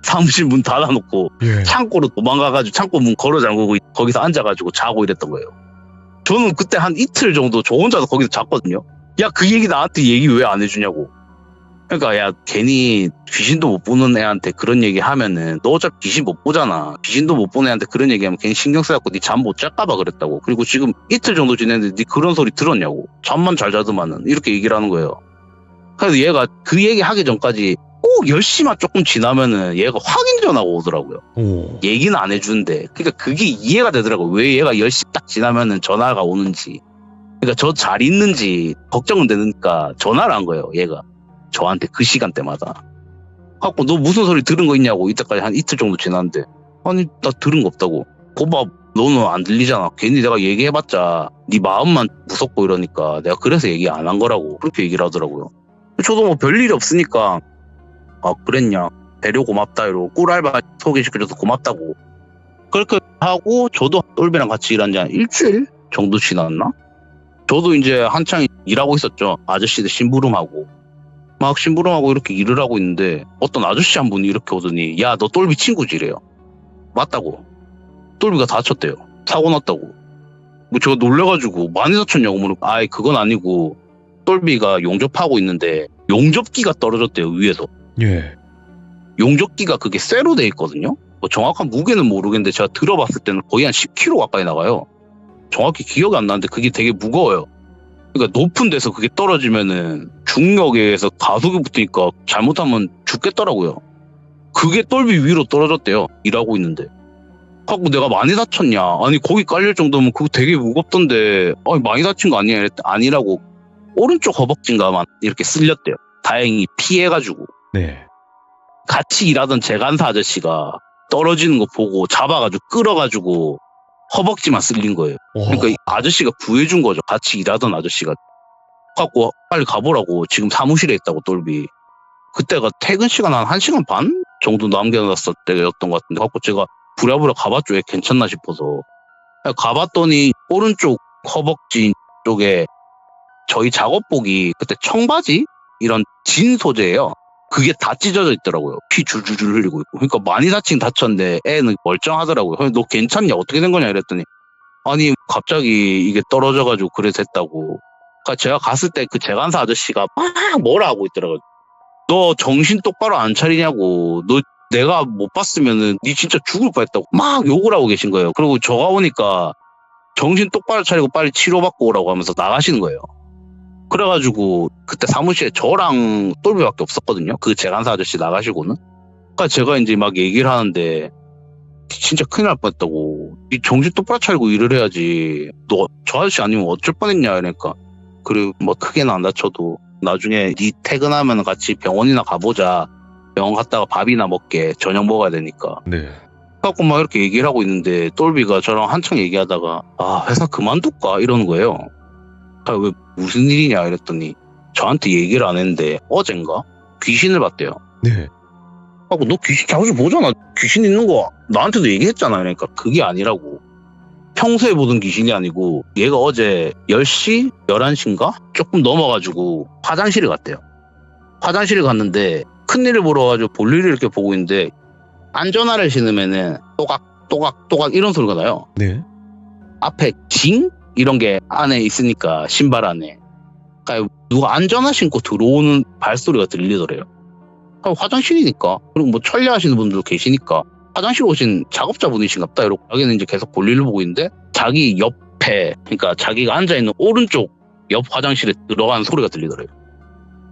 사무실 문 닫아놓고 창고로 도망가가지고 창고 문 걸어 잠그고 거기서 앉아가지고 자고 이랬던 거예요. 저는 그때 한 이틀 정도 저 혼자서 거기서 잤거든요. 야, 그 얘기 나한테 얘기 왜 안 해주냐고. 그러니까 야, 괜히 귀신도 못 보는 애한테 그런 얘기 하면은 너 어차피 귀신 못 보잖아. 귀신도 못 보는 애한테 그런 얘기하면 괜히 신경 써갖고 네 잠 못 잘,까 봐 그랬다고. 그리고 지금 이틀 정도 지냈는데 네 그런 소리 들었냐고. 잠만 잘 자더만은 이렇게 얘기를 하는 거예요. 그래서 얘가 그 얘기 하기 전까지 꼭 10시만 조금 지나면은 얘가 확인 전화가 오더라고요. 얘기는 안 해주는데. 그러니까 그게 이해가 되더라고요. 왜 얘가 10시 딱 지나면은 전화가 오는지. 그러니까 저 잘 있는지 걱정은 되니까 전화를 한 거예요, 얘가. 저한테 그 시간대마다. 갖고 너 무슨 소리 들은 거 있냐고. 이때까지 한 이틀 정도 지났는데 아니 나 들은 거 없다고. 거봐 너는 안 들리잖아. 괜히 내가 얘기해봤자 네 마음만 무섭고 이러니까 내가 그래서 얘기 안 한 거라고. 그렇게 얘기를 하더라고요. 저도 뭐 별일이 없으니까 아 그랬냐 배려 고맙다 이러고 꿀알바 소개시켜줘서 고맙다고 그렇게 하고 저도 똘비랑 같이 일한 지 한 일주일 정도 지났나? 저도 이제 한창 일하고 있었죠. 아저씨들 심부름하고 막 심부름하고 이렇게 일을 하고 있는데 어떤 아저씨 한 분이 이렇게 오더니 야 너 똘비 친구지 이래요. 맞다고. 똘비가 다쳤대요. 사고 났다고. 뭐 제가 놀래가지고 많이 다쳤냐고 물으니까 아이 그건 아니고 똘비가 용접하고 있는데 용접기가 떨어졌대요 위에서. 예. 용접기가 그게 쇠로 돼 있거든요. 뭐 정확한 무게는 모르겠는데 제가 들어봤을 때는 거의 한 10kg 가까이 나가요. 정확히 기억이 안 나는데 그게 되게 무거워요. 그러니까 높은 데서 그게 떨어지면은 중력에 의해서 가속이 붙으니까 잘못하면 죽겠더라고요. 그게 똘비 위로 떨어졌대요. 일하고 있는데. 하고 내가 많이 다쳤냐? 아니 거기 깔릴 정도면 그거 되게 무겁던데 아니 많이 다친 거 아니야? 이랬더니 아니라고. 오른쪽 허벅지인가만 이렇게 쓸렸대요. 다행히 피해가지고. 네. 같이 일하던 재간사 아저씨가 떨어지는 거 보고 잡아가지고 끌어가지고 허벅지만 쓸린 거예요. 그러니까 이 아저씨가 구해준 거죠. 같이 일하던 아저씨가. 갖고 빨리 가보라고. 지금 사무실에 있다고 똘비. 그때가 퇴근 시간 한 1시간 반 정도 남겨놨을 때였던 것 같은데 갖고 제가 부랴부랴 가봤죠. 왜 괜찮나 싶어서. 가봤더니 오른쪽 허벅지 쪽에 저희 작업복이 그때 청바지? 이런 진 소재예요. 그게 다 찢어져 있더라고요. 피 줄줄줄 흘리고 있고. 그러니까 많이 다치긴 다쳤는데 애는 멀쩡하더라고요. 너 괜찮냐? 어떻게 된 거냐? 이랬더니 아니 갑자기 이게 떨어져가지고 그래서 했다고. 그러니까 제가 갔을 때 그 재간사 아저씨가 막 뭐라 하고 있더라고요. 너 정신 똑바로 안 차리냐고. 너 내가 못 봤으면은 니 진짜 죽을 뻔했다고 막 욕을 하고 계신 거예요. 그리고 저가 오니까 정신 똑바로 차리고 빨리 치료받고 오라고 하면서 나가시는 거예요. 그래가지고 그때 사무실에 저랑 똘비밖에 없었거든요. 그 재간사 아저씨 나가시고는. 그러니까 제가 이제 막 얘기를 하는데 진짜 큰일 날 뻔했다고. 니 정신 똑바로 차리고 일을 해야지. 너 저 아저씨 아니면 어쩔 뻔했냐 이러니까. 그리고 뭐 크게는 안 다쳐도 나중에 니 퇴근하면 같이 병원이나 가보자. 병원 갔다가 밥이나 먹게. 저녁 먹어야 되니까. 네. 그래갖고 막 이렇게 얘기를 하고 있는데 똘비가 저랑 한창 얘기하다가 아 회사 그만둘까 이러는 거예요. 아, 왜 무슨 일이냐 이랬더니 저한테 얘기를 안 했는데 어젠가 귀신을 봤대요. 네. 하고 너 귀신 자주 보잖아. 귀신 있는 거 나한테도 얘기했잖아. 그러니까 그게 아니라고. 평소에 보던 귀신이 아니고 얘가 어제 10시? 11시인가? 조금 넘어가지고 화장실에 갔대요. 화장실에 갔는데 큰일을 보러 가지고 볼일을 이렇게 보고 있는데 안전화를 신으면은 또각 이런 소리가 나요. 네. 앞에 징? 이런 게 안에 있으니까 신발 안에. 그러니까 누가 안전화 신고 들어오는 발소리가 들리더래요. 화장실이니까. 그리고 뭐 철야하시는 분들도 계시니까 화장실 오신 작업자분이신갑다 이러고 자기는 이제 계속 볼일을 보고 있는데 자기 옆에 그러니까 자기가 앉아있는 오른쪽 옆 화장실에 들어가는 소리가 들리더래요.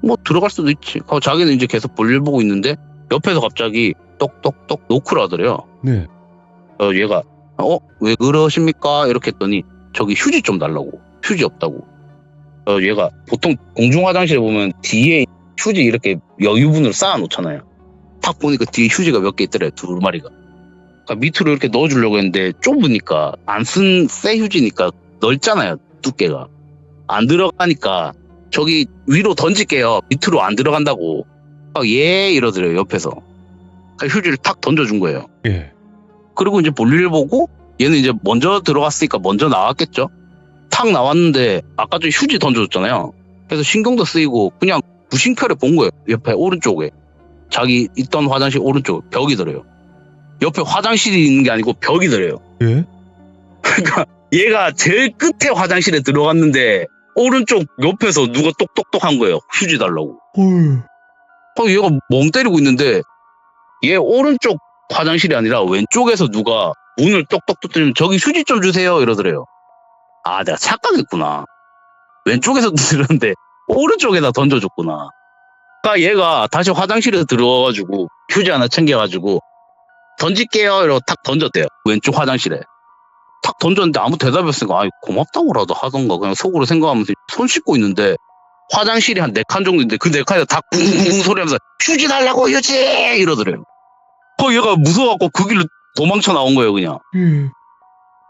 뭐 들어갈 수도 있지. 자기는 이제 계속 볼일 보고 있는데 옆에서 갑자기 똑똑똑 노크를 하더래요. 네. 얘가 왜 그러십니까? 이렇게 했더니 저기 휴지 좀 달라고. 휴지 없다고. 얘가 보통 공중 화장실에 보면 뒤에 휴지 이렇게 여유분으로 쌓아놓잖아요. 딱 보니까 뒤에 휴지가 몇 개 있더래요. 2마리가. 그러니까 밑으로 이렇게 넣어주려고 했는데 좁으니까 안 쓴 새 휴지니까 넓잖아요. 두께가. 안 들어가니까 저기 위로 던질게요. 밑으로 안 들어간다고. 예 이러더래요. 옆에서. 그러니까 휴지를 탁 던져준 거예요. 예. 그리고 이제 볼일을 보고 얘는 이제 먼저 들어갔으니까 먼저 나왔겠죠. 탁 나왔는데 아까 전 휴지 던져줬잖아요. 그래서 신경도 쓰이고 그냥 무심결에 본 거예요. 옆에 오른쪽에. 자기 있던 화장실 오른쪽 벽이더래요. 옆에 화장실이 있는 게 아니고 벽이더래요. 예? 그러니까 얘가 제일 끝에 화장실에 들어갔는데 오른쪽 옆에서 누가 똑똑똑 한 거예요. 휴지 달라고. 헐. 얘가 멍 때리고 있는데 얘 오른쪽 화장실이 아니라 왼쪽에서 누가 문을 똑똑똑 때리면 저기 휴지 좀 주세요 이러더래요. 아 내가 착각했구나. 왼쪽에서 들었는데 오른쪽에다 던져줬구나. 그러니까 얘가 다시 화장실에 들어가가지고 휴지 하나 챙겨가지고 던질게요 이러고 탁 던졌대요. 왼쪽 화장실에. 탁 던졌는데 아무 대답이 없으니까 아이 고맙다고라도 하던가 그냥 속으로 생각하면서 손 씻고 있는데 화장실이 한 4칸 정도 있는데 그 4칸에서 다 쿵쿵쿵 소리하면서 휴지 달라고 휴지 이러더래요. 얘가 무서워갖고 그 길로 도망쳐 나온 거예요 그냥.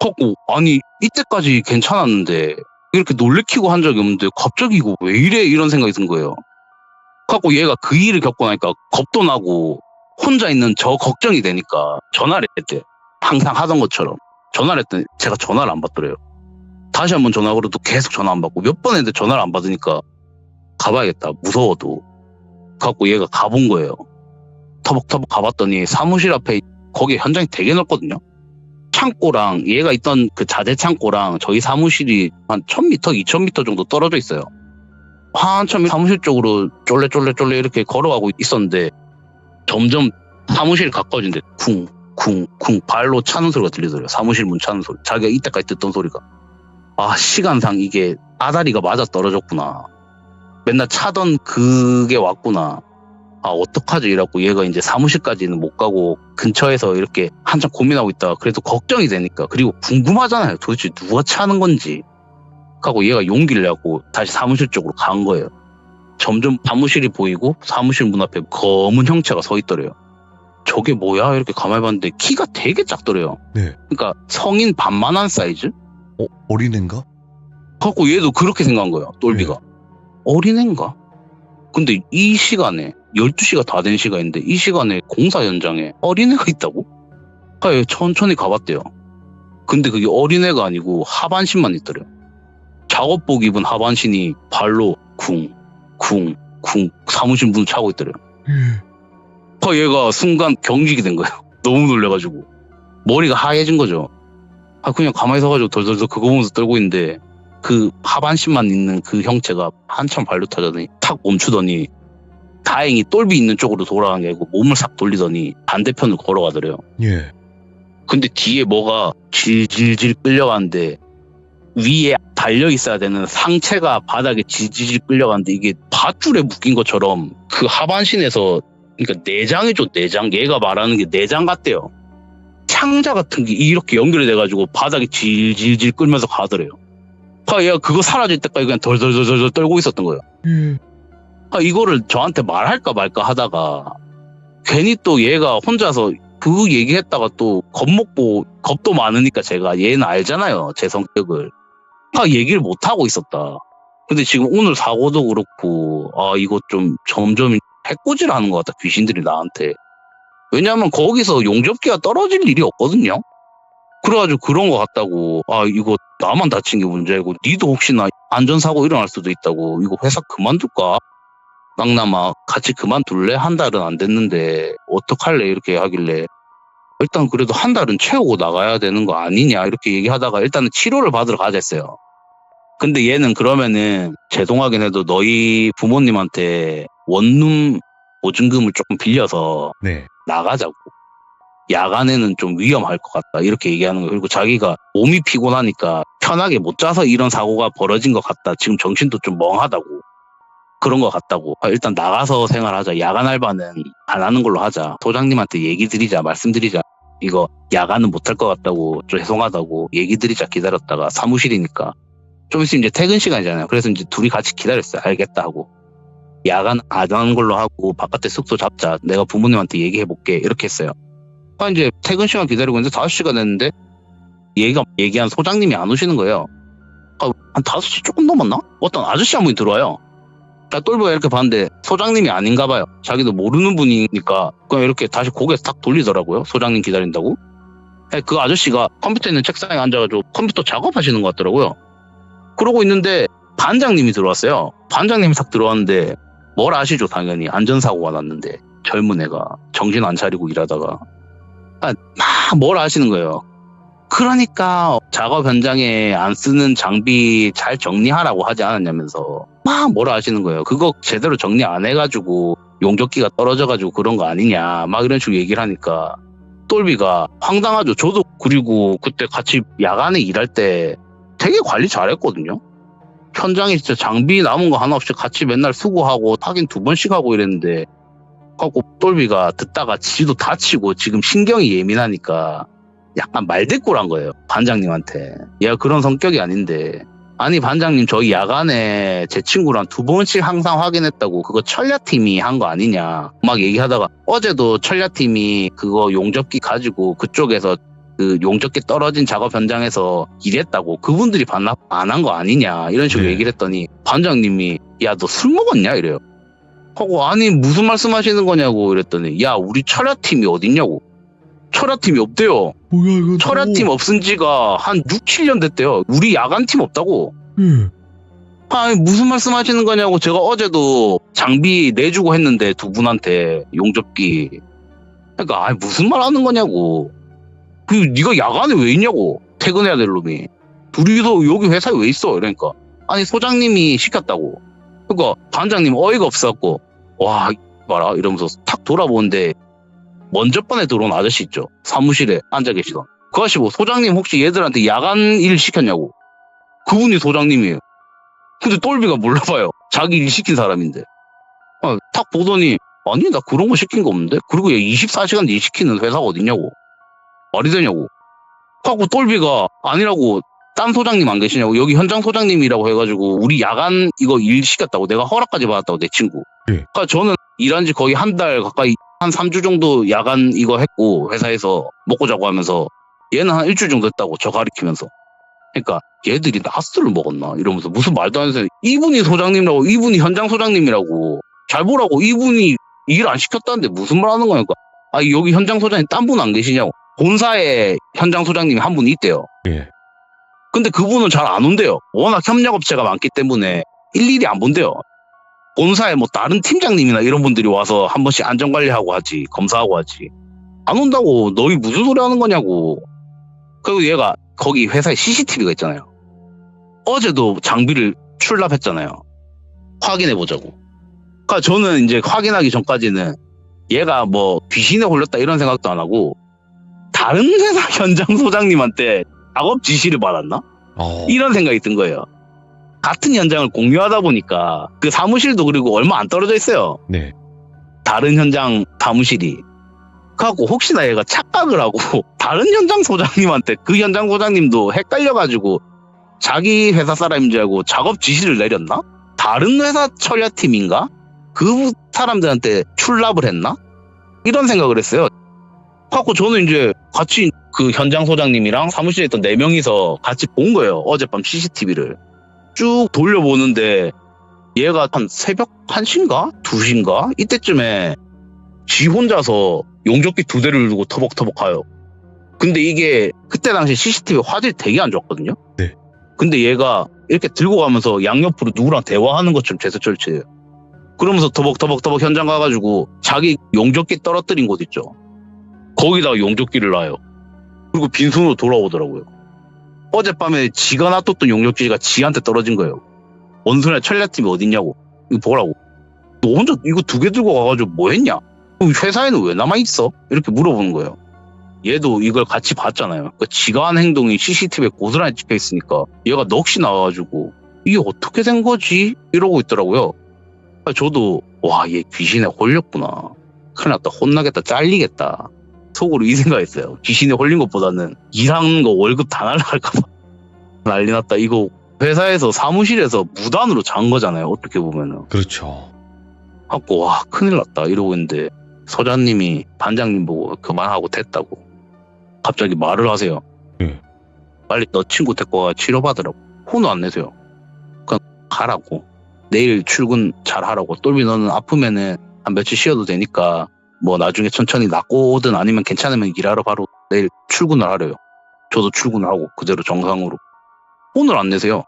하고 아니 이때까지 괜찮았는데 이렇게 놀래키고 한 적이 없는데 갑자기 이거 왜 이래 이런 생각이 든 거예요. 하고 얘가 그 일을 겪고 나니까 겁도 나고 혼자 있는 저 걱정이 되니까 전화를 했대. 항상 하던 것처럼 전화를 했더니 제가 전화를 안 받더래요. 다시 한번 전화 걸어도 계속 전화 안 받고 몇 번 했는데 전화를 안 받으니까 가봐야겠다 무서워도. 갖고 얘가 가본 거예요. 터벅터벅 가봤더니 사무실 앞에 거기 현장이 되게 넓거든요. 창고랑 얘가 있던 그 자재 창고랑 저희 사무실이 한 1000m, 2000m 정도 떨어져 있어요. 한참 사무실 쪽으로 쫄래 이렇게 걸어가고 있었는데 점점 사무실이 가까워지는데 쿵쿵쿵 발로 차는 소리가 들리더래요. 사무실 문 차는 소리. 자기가 이때까지 듣던 소리가. 아 시간상 이게 아다리가 맞아 떨어졌구나. 맨날 차던 그게 왔구나. 아 어떡하지 이라고 얘가 이제 사무실까지는 못 가고 근처에서 이렇게 한참 고민하고 있다가 그래도 걱정이 되니까 그리고 궁금하잖아요. 도대체 누가 차는 건지 하고 얘가 용기를 내고 다시 사무실 쪽으로 간 거예요. 점점 사무실이 보이고 사무실 문 앞에 검은 형체가 서 있더래요. 저게 뭐야 이렇게 가만히 봤는데 키가 되게 작더래요. 네. 그러니까 성인 반만한 사이즈? 어린애인가? 갖고 얘도 그렇게 생각한 거예요. 똘비가. 네. 어린애인가? 근데 이 시간에 12시가 다 된 시간인데 이 시간에 공사 현장에 어린애가 있다고? 천천히 가봤대요. 근데 그게 어린애가 아니고 하반신만 있더래요. 작업복 입은 하반신이 발로 쿵쿵쿵 사무실 문을 차고 있더래요. 얘가 순간 경직이 된 거예요. 너무 놀래가지고 머리가 하얘진 거죠. 그냥 가만히 서가지고 덜덜덜 그거 보면서 떨고 있는데 그 하반신만 있는 그 형체가 한참 발로 타더니 탁 멈추더니 다행히 똘비 있는 쪽으로 돌아간 게 아니고 몸을 싹 돌리더니 반대편을 걸어가더래요. 예. 근데 뒤에 뭐가 질질질 끌려가는데 위에 달려 있어야 되는 상체가 바닥에 질질 끌려가는데 이게 밧줄에 묶인 것처럼 그 하반신에서 그러니까 내장이죠 내장. 얘가 말하는 게 내장 같대요. 창자 같은 게 이렇게 연결이 돼가지고 바닥에 질질질 끌면서 가더래요. 얘가 그거 사라질 때까지 그냥 덜덜덜덜 떨고 있었던 거예요. 이거를 저한테 말할까 말까 하다가 괜히 또 얘가 혼자서 그 얘기했다가 또 겁먹고 겁도 많으니까 제가 얘는 알잖아요 제 성격을. 얘기를 못하고 있었다. 근데 지금 오늘 사고도 그렇고 이거 좀 점점 해코지를 것 같다 귀신들이 나한테. 왜냐하면 거기서 용접기가 떨어질 일이 없거든요. 그래가지고 그런 것 같다고. 이거 나만 다친 게 문제고 니도 혹시나 안전사고 일어날 수도 있다고. 이거 회사 그만둘까? 낭남아 같이 그만둘래? 한 달은 안 됐는데 어떡할래? 이렇게 하길래 일단 그래도 한 달은 채우고 나가야 되는 거 아니냐 이렇게 얘기하다가 일단은 치료를 받으러 가자 했어요. 근데 얘는 그러면은 죄송하긴 해도 너희 부모님한테 원룸 보증금을 조금 빌려서 네. 나가자고. 야간에는 좀 위험할 것 같다 이렇게 얘기하는 거예요. 그리고 자기가 몸이 피곤하니까 편하게 못 자서 이런 사고가 벌어진 것 같다. 지금 정신도 좀 멍하다고. 그런 것 같다고. 일단 나가서 생활하자. 야간 알바는 안 하는 걸로 하자. 소장님한테 얘기 드리자. 말씀드리자. 이거 야간은 못할 것 같다고. 좀 죄송하다고 얘기 드리자 기다렸다가 사무실이니까 좀 있으면 이제 퇴근 시간이잖아요. 그래서 이제 둘이 같이 기다렸어요. 알겠다 하고. 야간 안 하는 걸로 하고 바깥에 숙소 잡자. 내가 부모님한테 얘기해볼게. 이렇게 했어요. 이제 퇴근 시간 기다리고 있는데 5시가 됐는데 얘가 얘기한 소장님이 안 오시는 거예요. 한 5시 조금 넘었나? 어떤 아저씨 한 분이 들어와요. 똘보가 이렇게 봤는데 소장님이 아닌가 봐요. 자기도 모르는 분이니까 그냥 이렇게 다시 고개 탁 돌리더라고요. 소장님 기다린다고. 그 아저씨가 컴퓨터 있는 책상에 앉아가지고 컴퓨터 작업하시는 것 같더라고요. 그러고 있는데 반장님이 들어왔어요. 반장님이 딱 들어왔는데 뭘 아시죠? 당연히 안전사고가 났는데 젊은 애가 정신 안 차리고 일하다가 막 뭘 아시는 거예요. 그러니까 작업 현장에 안 쓰는 장비 잘 정리하라고 하지 않았냐면서 막 뭐라 하시는 거예요. 그거 제대로 정리 안 해가지고 용접기가 떨어져가지고 그런 거 아니냐 막 이런 식으로 얘기를 하니까 똘비가 황당하죠. 저도 그리고 그때 같이 야간에 일할 때 되게 관리 잘했거든요. 현장에 진짜 장비 남은 거 하나 없이 같이 맨날 수고하고 확인 2번씩 하고 이랬는데 갖고 똘비가 듣다가 지도 다치고 지금 신경이 예민하니까 약간 말대꾸를 한 거예요. 반장님한테. 얘가 그런 성격이 아닌데 아니 반장님 저희 야간에 제 친구랑 2번씩 항상 확인했다고 그거 철야팀이 한 거 아니냐 막 얘기하다가 어제도 철야팀이 그거 용접기 가지고 그쪽에서 그 용접기 떨어진 작업 현장에서 일했다고 그분들이 반납 안 한 거 아니냐 이런 식으로 네. 얘기를 했더니 반장님이 야 너 술 먹었냐 이래요. 하고 아니 무슨 말씀하시는 거냐고 이랬더니 야 우리 철야팀이 어딨냐고. 철야팀이 없대요. 뭐야 이거? 철야팀 없은 지가 한 6, 7년 됐대요. 우리 야간팀 없다고. 예. 아니 무슨 말씀하시는 거냐고. 제가 어제도 장비 내주고 했는데 두 분한테 용접기. 그러니까 아니 무슨 말 하는 거냐고. 그 네가 야간에 왜 있냐고. 퇴근해야 될 놈이. 둘이서 여기 회사에 왜 있어. 이러니까 아니 소장님이 시켰다고. 그러니까 반장님 어이가 없어갖고 와 봐라 이러면서 탁 돌아보는데 먼저 번에 들어온 아저씨 있죠. 사무실에 앉아 계시던. 그 아저씨 뭐 소장님 혹시 얘들한테 야간 일 시켰냐고. 그분이 소장님이에요. 근데 똘비가 몰라봐요. 자기 일 시킨 사람인데. 탁 보더니 아니 나 그런 거 시킨 거 없는데. 그리고 얘 24시간 일 시키는 회사가 어딨냐고. 말이 되냐고. 하고 똘비가 아니라고. 딴 소장님 안 계시냐고. 여기 현장 소장님이라고 해가지고 우리 야간 이거 일 시켰다고. 내가 허락까지 받았다고 내 친구. 네. 그러니까 저는 일한 지 거의 한 달 가까이 한 3주 정도 야간 이거 했고 회사에서 먹고 자고 하면서 얘는 한 일주일 정도 했다고 저 가리키면서. 그러니까 얘들이 나스를 먹었나 이러면서 무슨 말도 안 해서 이분이 소장님이라고 이분이 현장 소장님이라고 잘 보라고 이분이 일 안 시켰다는데 무슨 말 하는 거니까. 아 여기 현장 소장님 딴 분 안 계시냐고. 본사에 현장 소장님이 한 분이 있대요. 예. 근데 그분은 잘 안 온대요. 워낙 협력업체가 많기 때문에 일일이 안 본대요. 본사에 뭐 다른 팀장님이나 이런 분들이 와서 한 번씩 안전관리하고 하지 검사하고 하지 안 온다고. 너희 무슨 소리 하는 거냐고. 그리고 얘가 거기 회사에 CCTV가 있잖아요. 어제도 장비를 출납했잖아요. 확인해보자고. 그러니까 저는 이제 확인하기 전까지는 얘가 뭐 귀신에 홀렸다 이런 생각도 안 하고 다른 회사 현장 소장님한테 작업 지시를 받았나? 이런 생각이 든 거예요. 같은 현장을 공유하다 보니까 그 사무실도 그리고 얼마 안 떨어져 있어요. 네. 다른 현장 사무실이. 그래갖고 혹시나 얘가 착각을 하고 다른 현장 소장님한테 그 현장 소장님도 헷갈려가지고 자기 회사 사람인 줄 알고 작업 지시를 내렸나? 다른 회사 철야팀인가? 그 사람들한테 출납을 했나? 이런 생각을 했어요. 그래갖고 저는 이제 같이 그 현장 소장님이랑 사무실에 있던 4명이서 같이 본 거예요. 어젯밤 CCTV를. 쭉 돌려보는데 얘가 한 새벽 1시인가? 2시인가? 이때쯤에 지 혼자서 용접기 2대를 두고 터벅터벅 가요. 근데 이게 그때 당시 CCTV 화질이 되게 안 좋았거든요. 네. 근데 얘가 이렇게 들고 가면서 양옆으로 누구랑 대화하는 것처럼 제스처를. 그러면서 터벅터벅 현장 가가지고 자기 용접기 떨어뜨린 곳 있죠. 거기다가 용접기를 놔요. 그리고 빈손으로 돌아오더라고요. 어젯밤에 지가 놔뒀던 용접기가 지한테 떨어진 거예요. 원소냐 철야팀이 어딨냐고. 이거 보라고. 너 혼자 이거 2개 들고 가가지고 뭐 했냐? 회사에는 왜 남아있어? 이렇게 물어보는 거예요. 얘도 이걸 같이 봤잖아요. 그러니까 지가 한 행동이 CCTV에 고스란히 찍혀있으니까 얘가 넋이 나와가지고 이게 어떻게 된 거지? 이러고 있더라고요. 저도 와, 얘 귀신에 홀렸구나. 큰일 났다. 혼나겠다. 잘리겠다. 속으로 이 생각했어요. 귀신에 홀린 것보다는 일하는 거 월급 다 날라갈까봐. 난리 났다. 이거 회사에서 사무실에서 무단으로 잔 거잖아요. 어떻게 보면은. 그렇죠. 하고 와, 큰일 났다 이러고 있는데 서장님이 반장님 보고 그만하고 됐다고 갑자기 말을 하세요. 빨리 너 친구 데리고 가 치료받으라고. 혼을 안 내세요. 그냥 가라고. 내일 출근 잘하라고. 똘비 너는 아프면은 한 며칠 쉬어도 되니까 뭐 나중에 천천히 낫고 오든 아니면 괜찮으면 일하러 바로 내일 출근을 하래요. 저도 출근을 하고 그대로 정상으로. 혼을 안 내세요.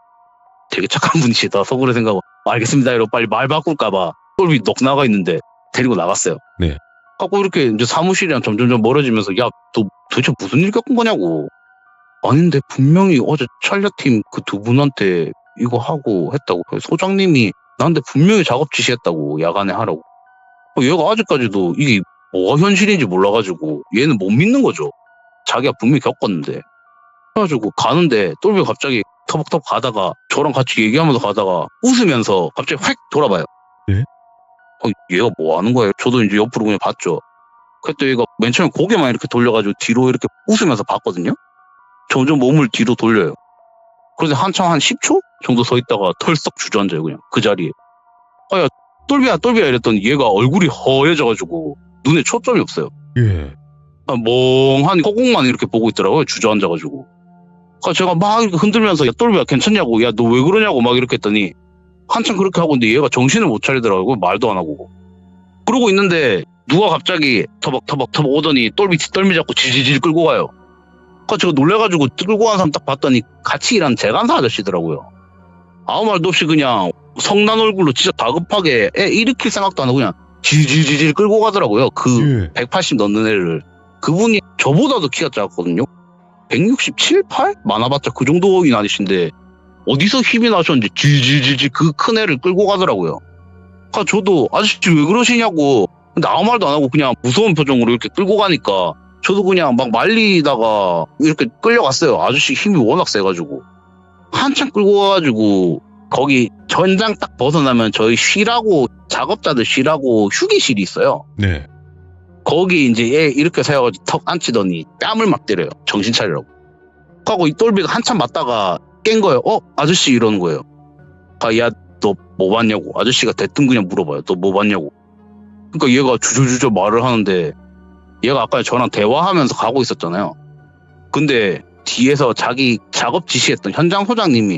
되게 착한 분이시다 속으로 생각하고 알겠습니다 이러고 빨리 말 바꿀까봐 똘비 넋 나가 있는데 데리고 나갔어요. 네. 하고 이렇게 이제 사무실이랑 점점점 멀어지면서 야, 너 도대체 무슨 일 겪은 거냐고. 아닌데 분명히 어제 찰려팀 그 2분한테 이거 하고 했다고. 소장님이 나한테 분명히 작업 지시했다고 야간에 하라고. 얘가 아직까지도 이게 뭐가 현실인지 몰라가지고 얘는 못 믿는 거죠. 자기가 분명히 겪었는데. 그래가지고 가는데 똘비 갑자기 터벅터벅 가다가 저랑 같이 얘기하면서 가다가 웃으면서 갑자기 휙 돌아봐요. 네? 얘가 뭐 하는 거예요? 저도 이제 옆으로 그냥 봤죠. 그때 얘가 맨 처음에 고개만 이렇게 돌려가지고 뒤로 이렇게 웃으면서 봤거든요. 점점 몸을 뒤로 돌려요. 그런데 한참 한 10초 정도 서 있다가 털썩 주저앉아요, 그냥 그 자리에. 야, 똘비야 이랬더니 얘가 얼굴이 허해져가지고 눈에 초점이 없어요. 예. 멍하니 허공만 이렇게 보고 있더라고요, 주저앉아가지고. 그러니까 제가 막 이렇게 흔들면서 야, 똘비야 괜찮냐고, 야, 너 왜 그러냐고 막 이렇게 했더니 한참 그렇게 하고 있는데 얘가 정신을 못 차리더라고요. 말도 안 하고. 그러고 있는데 누가 갑자기 터벅 오더니 똘비 뒷덜미 잡고 질질질 끌고 가요. 그러니까 제가 놀래가지고 끌고 간 사람 딱 봤더니 같이 일하는 재간사 아저씨더라고요. 아무 말도 없이 그냥 성난 얼굴로 진짜 다급하게 애 일으킬 생각도 안 하고 그냥 질질질 끌고 가더라고요. 그 예. 180 넣는 애를. 그분이 저보다도 키가 작았거든요. 167, 8? 많아봤자 그 정도인 아저씨인데 어디서 힘이 나셨는지 질질질질 그 큰 애를 끌고 가더라고요. 그러니까 저도 아저씨 왜 그러시냐고, 근데 아무 말도 안 하고 그냥 무서운 표정으로 이렇게 끌고 가니까 저도 그냥 막 말리다가 이렇게 끌려갔어요. 아저씨 힘이 워낙 세가지고. 한참 끌고 가가지고 거기 전장 딱 벗어나면 저희 쉬라고, 작업자들 쉬라고 휴게실이 있어요. 네. 거기 이제 얘 이렇게 세워가지고 턱 앉히더니 뺨을 막 때려요. 정신 차리라고. 하고 이 똘비가 한참 맞다가 깬 거예요. 아저씨 이러는 거예요. 야, 너 뭐 봤냐고. 아저씨가 대뜸 그냥 물어봐요. 너 뭐 봤냐고. 그러니까 얘가 주저주저 말을 하는데 얘가 아까 저랑 대화하면서 가고 있었잖아요. 근데 뒤에서 자기 작업 지시했던 현장 소장님이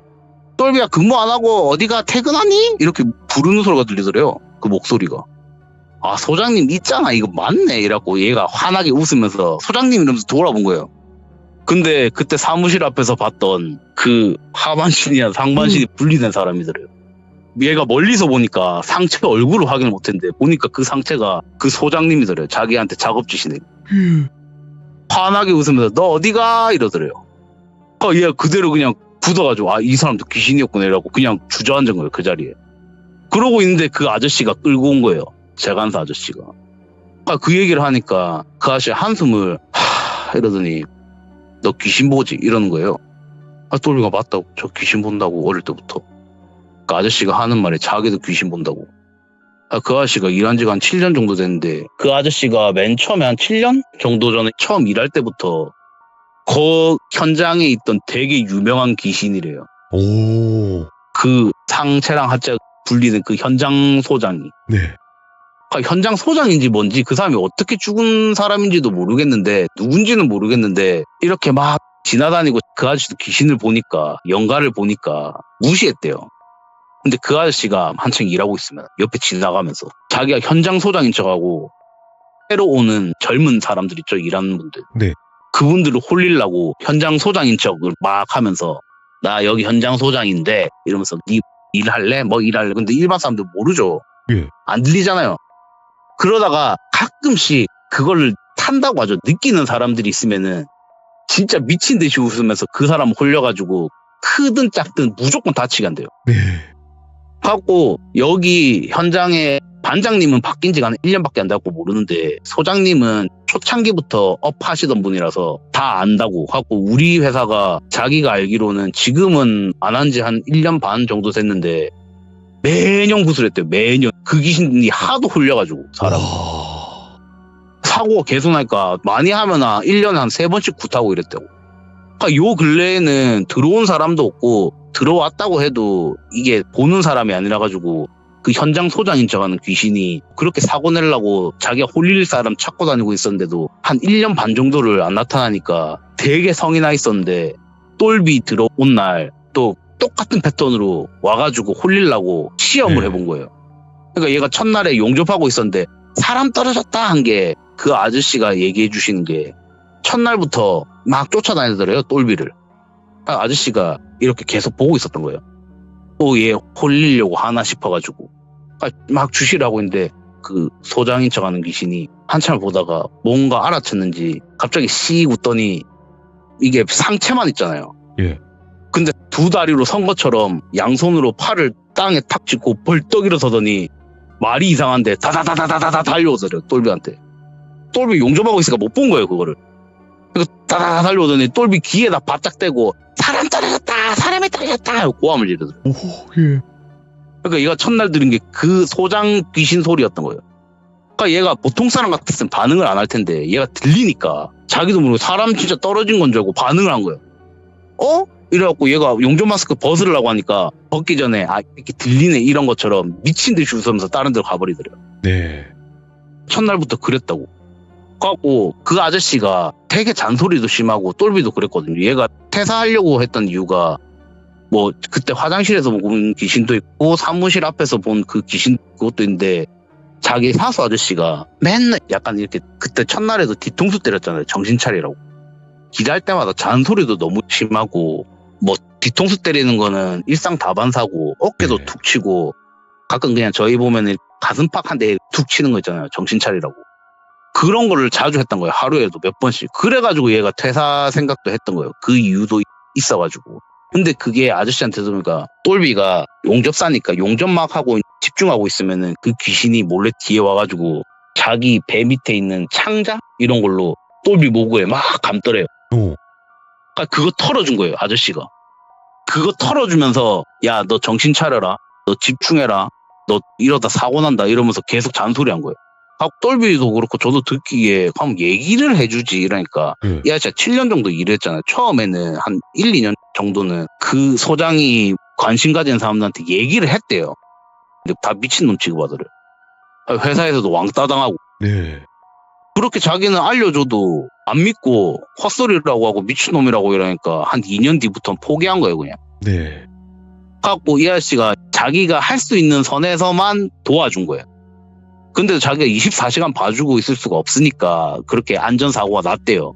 똘비야 근무 안 하고 어디가 퇴근하니? 이렇게 부르는 소리가 들리더래요. 그 목소리가. 아, 소장님 있잖아. 이거 맞네. 이라고 얘가 환하게 웃으면서 소장님 이러면서 돌아본 거예요. 근데 그때 사무실 앞에서 봤던 그 하반신이나 상반신이 분리된 사람이더래요. 얘가 멀리서 보니까 상체 얼굴을 확인을 못했는데 보니까 그 상체가 그 소장님이더래요. 자기한테 작업 지시네. 환하게 웃으면서 너 어디가? 이러더래요. 얘가 그대로 그냥 굳어가지고 이 사람도 귀신이었구나 이라고 그냥 주저앉은 거예요. 그 자리에. 그러고 있는데 그 아저씨가 끌고 온 거예요. 재간사 아저씨가. 그 얘기를 하니까 그 아저씨 한숨을 이러더니 너 귀신 보지? 이러는 거예요. 똘비가 맞다고. 저 귀신 본다고 어릴 때부터. 그 아저씨가 하는 말에 자기도 귀신 본다고. 그 아저씨가 일한 지가 한 7년 정도 됐는데 그 아저씨가 맨 처음에 한 7년 정도 전에 처음 일할 때부터 그 현장에 있던 되게 유명한 귀신이래요. 오. 그 상체랑 하체 분리된 그 현장 소장이. 네. 현장 소장인지 뭔지 그 사람이 어떻게 죽은 사람인지도 모르겠는데 누군지는 모르겠는데 이렇게 막 지나다니고 그 아저씨도 귀신을 보니까 영가를 보니까 무시했대요. 근데 그 아저씨가 한창 일하고 있으면 옆에 지나가면서 자기가 현장 소장인 척하고 새로 오는 젊은 사람들 있죠, 일하는 분들. 네. 그분들을 홀리려고 현장 소장인 척을 막 하면서 나 여기 현장 소장인데 이러면서 니 일할래? 뭐 일할래? 근데 일반 사람들 모르죠. 예. 안 들리잖아요. 그러다가 가끔씩 그걸 탄다고 하죠. 느끼는 사람들이 있으면은 진짜 미친 듯이 웃으면서 그 사람 홀려가지고 크든 작든 무조건 다치게 한대요. 네. 하고 여기 현장에 반장님은 바뀐 지가 한 1년밖에 안 돼갖고 모르는데 소장님은 초창기부터 업하시던 분이라서 다 안다고 하고 우리 회사가 자기가 알기로는 지금은 안 한 지 한 1년 반 정도 됐는데 매년 구슬했대요. 매년. 그 귀신이 하도 홀려가지고 사람. 사고가 계속 나니까 많이 하면 1년에 한 3번씩 굿하고 이랬대요. 그러니까 요 근래에는 들어온 사람도 없고 들어왔다고 해도 이게 보는 사람이 아니라 가지고 그 현장 소장인 척하는 귀신이 그렇게 사고 내려고 자기가 홀릴 사람 찾고 다니고 있었는데도 한 1년 반 정도를 안 나타나니까 되게 성이 나 있었는데 똘비 들어온 날 또 똑같은 패턴으로 와가지고 홀리려고 시험을 해본 거예요. 그러니까 얘가 첫날에 용접하고 있었는데 사람 떨어졌다 한 게 그 아저씨가 얘기해 주시는 게 첫날부터 막 쫓아다니더래요, 똘비를. 아저씨가 이렇게 계속 보고 있었던 거예요. 또 얘 홀리려고 하나 싶어가지고 막 주시라고 했는데 그 소장인 척하는 귀신이 한참을 보다가 뭔가 알아챘는지 갑자기 씩 웃더니 이게 상체만 있잖아요. 예. 근데 두 다리로 선 것처럼 양손으로 팔을 땅에 탁 짚고 벌떡 일어서더니 말이 이상한데 다다다다다다 달려오더래요, 똘비한테. 똘비 용접하고 있으니까 못 본 거예요, 그거를. 그래서 다다다 달려오더니 똘비 귀에다 바짝 대고 사람 떨어졌다, 사람이 떨어졌다 하고 고함을 지르더래요. 오, 예. 그러니까 얘가 첫날 들은 게 그 소장 귀신 소리였던 거예요. 그러니까 얘가 보통 사람 같았으면 반응을 안 할 텐데 얘가 들리니까 자기도 모르고 사람 진짜 떨어진 건 줄 알고 반응을 한 거예요. 이래갖고 얘가 용접 마스크 벗으려고 하니까 벗기 전에 이렇게 들리네 이런 것처럼 미친 듯이 웃으면서 다른 데로 가버리더래요. 네. 첫날부터 그랬다고. 그래갖고 그 아저씨가 되게 잔소리도 심하고 똘비도 그랬거든요. 얘가 퇴사하려고 했던 이유가 뭐 그때 화장실에서 본 귀신도 있고 사무실 앞에서 본 그 귀신 그것도 있는데 자기 사수 아저씨가 맨날 약간 이렇게 그때 첫날에도 뒤통수 때렸잖아요. 정신 차리라고. 기자할 때마다 잔소리도 너무 심하고 뭐 뒤통수 때리는 거는 일상다반사고 어깨도 네. 툭 치고 가끔 그냥 저희 보면은 가슴팍 한 대 툭 치는 거 있잖아요. 정신 차리라고. 그런 거를 자주 했던 거예요. 하루에도 몇 번씩. 그래가지고 얘가 퇴사 생각도 했던 거예요. 그 이유도 있어가지고. 근데 그게 아저씨한테 들으니까 똘비가 용접 싸니까 용접 막 하고 집중하고 있으면은 그 귀신이 몰래 뒤에 와가지고 자기 배 밑에 있는 창자 이런 걸로 똘비 목에 막 감더래요. 오. 그러니까 그거 털어준 거예요, 아저씨가. 그거 털어주면서 야, 너 정신 차려라. 너 집중해라. 너 이러다 사고 난다 이러면서 계속 잔소리한 거예요. 똘비도 그렇고 저도 듣기에 그럼 얘기를 해주지 이러니까 네. 야 진짜 7년 정도 일했잖아요. 처음에는 한 1, 2년 정도는 그 소장이 관심 가진 사람들한테 얘기를 했대요. 근데 다 미친놈 취급하더래요. 회사에서도 왕따 당하고 네. 그렇게 자기는 알려줘도 안 믿고 헛소리라고 하고 미친놈이라고 이러니까 한 2년 뒤부터는 포기한 거예요 그냥. 네. 갖고 이 아저씨가 자기가 할 수 있는 선에서만 도와준 거예요. 근데 자기가 24시간 봐주고 있을 수가 없으니까 그렇게 안전사고가 났대요.